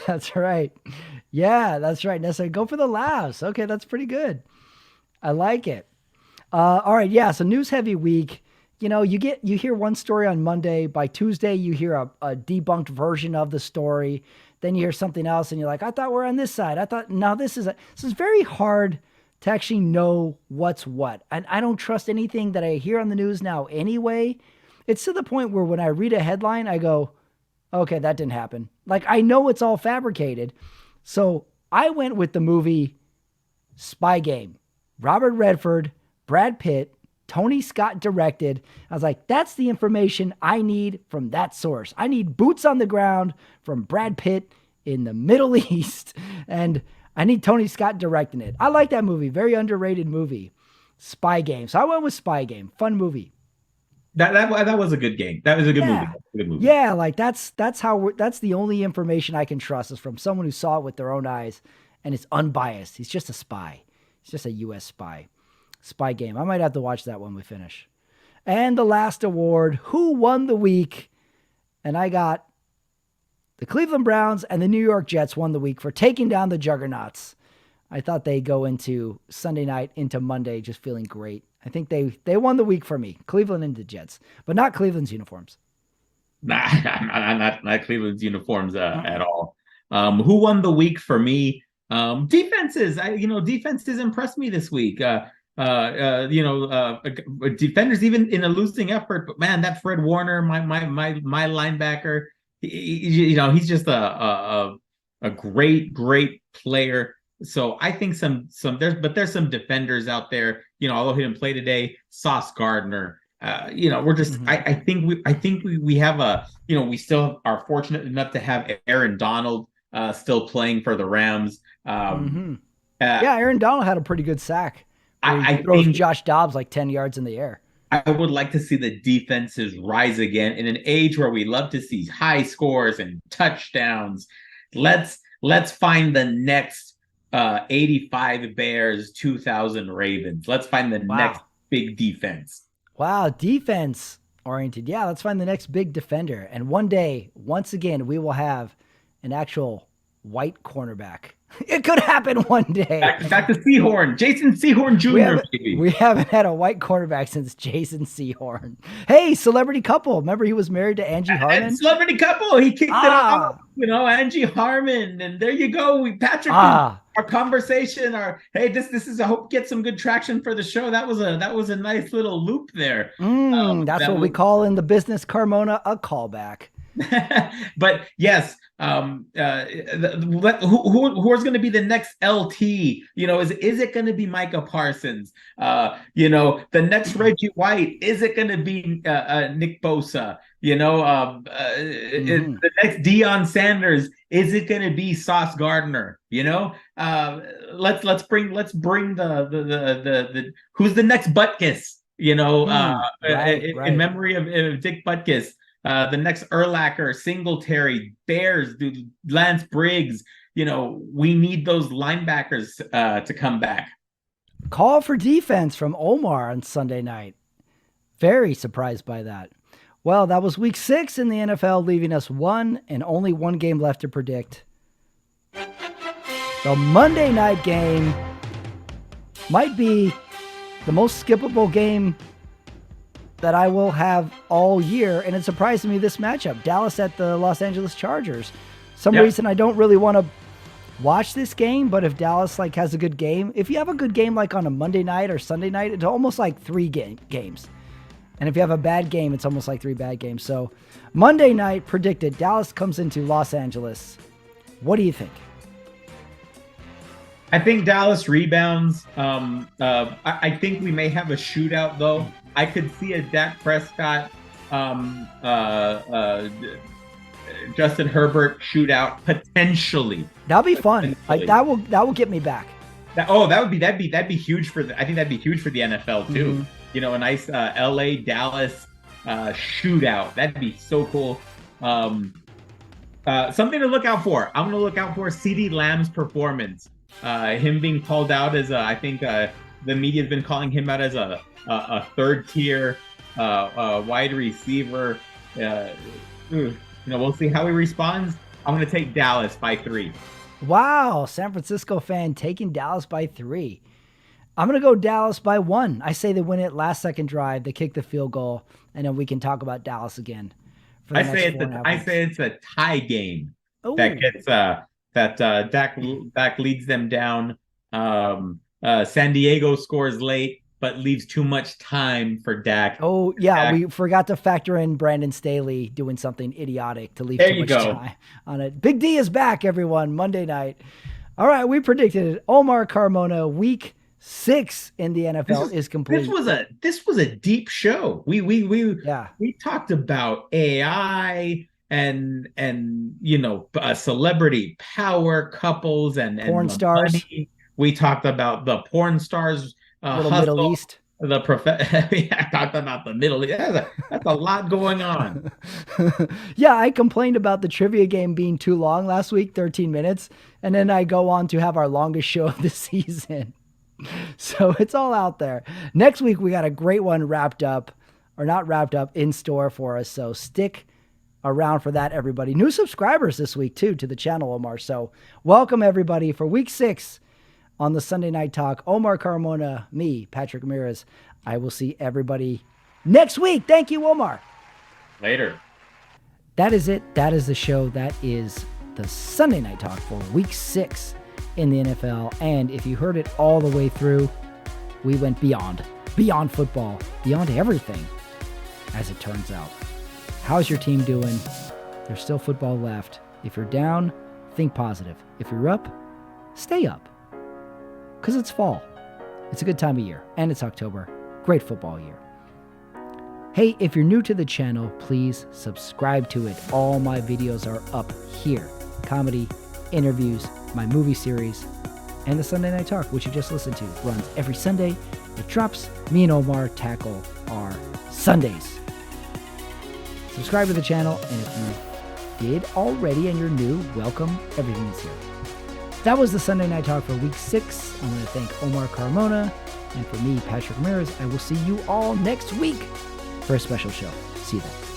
That's right. Yeah, that's right. Necessary. Go for the laughs. Okay, that's pretty good. I like it. All right, yeah. So news heavy week. You hear one story on Monday. By Tuesday, you hear a debunked version of the story. Then you hear something else, and you're like, I thought we're on this side. I thought now this is very hard to actually know what's what. And I don't trust anything that I hear on the news now anyway. It's to the point where when I read a headline, I go, okay, that didn't happen. Like I know it's all fabricated. So I went with the movie Spy Game. Robert Redford, Brad Pitt, Tony Scott directed. I was like, that's the information I need from that source. I need boots on the ground from Brad Pitt in the Middle East. And I need Tony Scott directing it. I like that movie. Very underrated movie. Spy Game. So I went with Spy Game. Fun movie. That was a good game. That was a good movie. Yeah. A good movie. Yeah, like that's the only information I can trust is from someone who saw it with their own eyes and it's unbiased. He's just a spy. He's just a US spy. Spy Game. I might have to watch that when we finish. And the last award, who won the week? And I got the Cleveland Browns and the New York Jets won the week for taking down the Juggernauts. I thought they go into Sunday night into Monday just feeling great. I think they won the week for me. Cleveland and the Jets, but not Cleveland's uniforms. Nah, not Cleveland's uniforms at all. Who won the week for me? Defenses. Defenses impressed me this week. Defenders even in a losing effort. But man, that Fred Warner, my linebacker, he's just a great player. So I think there's some defenders out there. Although he didn't play today, Sauce Gardner. We're just. I think we have we still are fortunate enough to have Aaron Donald still playing for the Rams. Yeah, Aaron Donald had a pretty good sack. I throws think Josh Dobbs like 10 yards in the air. I would like to see the defenses rise again in an age where we love to see high scores and touchdowns. Let's find the next 85 Bears, 2000 Ravens. Let's find the next big defense. Wow, defense oriented. Yeah, let's find the next big defender. And one day, once again, we will have an actual white cornerback. It could happen one day. Back to Seahorn. Jason Seahorn Jr. We haven't had a white cornerback since Jason Seahorn. Hey, celebrity couple. Remember he was married to Angie Harmon? Celebrity couple. He kicked it off. Angie Harmon. And there you go. Patrick, our conversation. This is, I hope, get some good traction for the show. That was a nice little loop there. That's what we call in the business, Carmona, a callback. But yes, who's going to be the next LT? Is it going to be Micah Parsons? The next Reggie White? Is it going to be Nick Bosa? The next Deion Sanders? Is it going to be Sauce Gardner? Let's bring the who's the next Butkus? In memory of Dick Butkus. The next Urlacher, Singletary, Bears, Lance Briggs. We need those linebackers to come back. Call for defense from Omar on Sunday night. Very surprised by that. Well, that was week 6 in the NFL, leaving us one and only one game left to predict. The Monday night game might be the most skippable game that I will have all year, and it surprised me this matchup. Dallas at the Los Angeles Chargers. Some reason I don't really want to watch this game, but if Dallas has a good game, if you have a good game on a Monday night or Sunday night, it's almost like 3 games. And if you have a bad game, it's almost like 3 bad games. So Monday night predicted Dallas comes into Los Angeles. What do you think? I think Dallas rebounds. I think we may have a shootout, though. I could see a Dak Prescott Justin Herbert shootout potentially. That'll be fun. Like that will get me back. That'd be huge for I think that'd be huge for the NFL too. Mm-hmm. You know, a nice LA Dallas shootout. That'd be so cool. Something to look out for. I'm going to look out for CeeDee Lamb's performance. Him being called out as I think the media's been calling him out as a third tier wide receiver. We'll see how he responds. I'm going to take Dallas by 3. Wow, San Francisco fan taking Dallas by 3. I'm going to go Dallas by 1. I say they win it last second drive, they kick the field goal, and then we can talk about Dallas again. I say it's a tie game. Ooh. That gets Dak leads them down. San Diego scores late, but leaves too much time for Dak. Oh, yeah. We forgot to factor in Brandon Staley doing something idiotic to leave too much time on it. Big D is back, everyone, Monday night. All right, we predicted it. Omar Carmona, week 6 in the NFL is complete. This was a deep show. We talked about AI and celebrity power couples and porn stars. Money. We talked about the porn stars. Middle East. I talked about the Middle East. That's a lot going on. Yeah, I complained about the trivia game being too long last week, 13 minutes, and then I go on to have our longest show of the season. So it's all out there. Next week, we got a great one in store for us. So stick around for that, everybody. New subscribers this week, too, to the channel, Omar. So welcome, everybody, for week 6 on the Sunday Night Talk. Omar Carmona, me, Patrick Ramirez. I will see everybody next week. Thank you, Omar. Later. That is it. That is the show. That is the Sunday Night Talk for week 6 in the NFL. And if you heard it all the way through, we went beyond football, beyond everything, as it turns out. How's your team doing? There's still football left. If you're down, think positive. If you're up, stay up. Because it's fall. It's a good time of year. And it's October. Great football year. Hey, if you're new to the channel, please subscribe to it. All my videos are up here. Comedy, interviews, my movie series, and the Sunday Night Talk, which you just listened to, runs every Sunday. It drops. Me and Omar tackle our Sundays. Subscribe to the channel, and if you did already and you're new, welcome. Everything is here. That was the Sunday Night Talk for week 6. I want to thank Omar Carmona, and for me, Patrick Ramirez. I will see you all next week for a special show. See you then.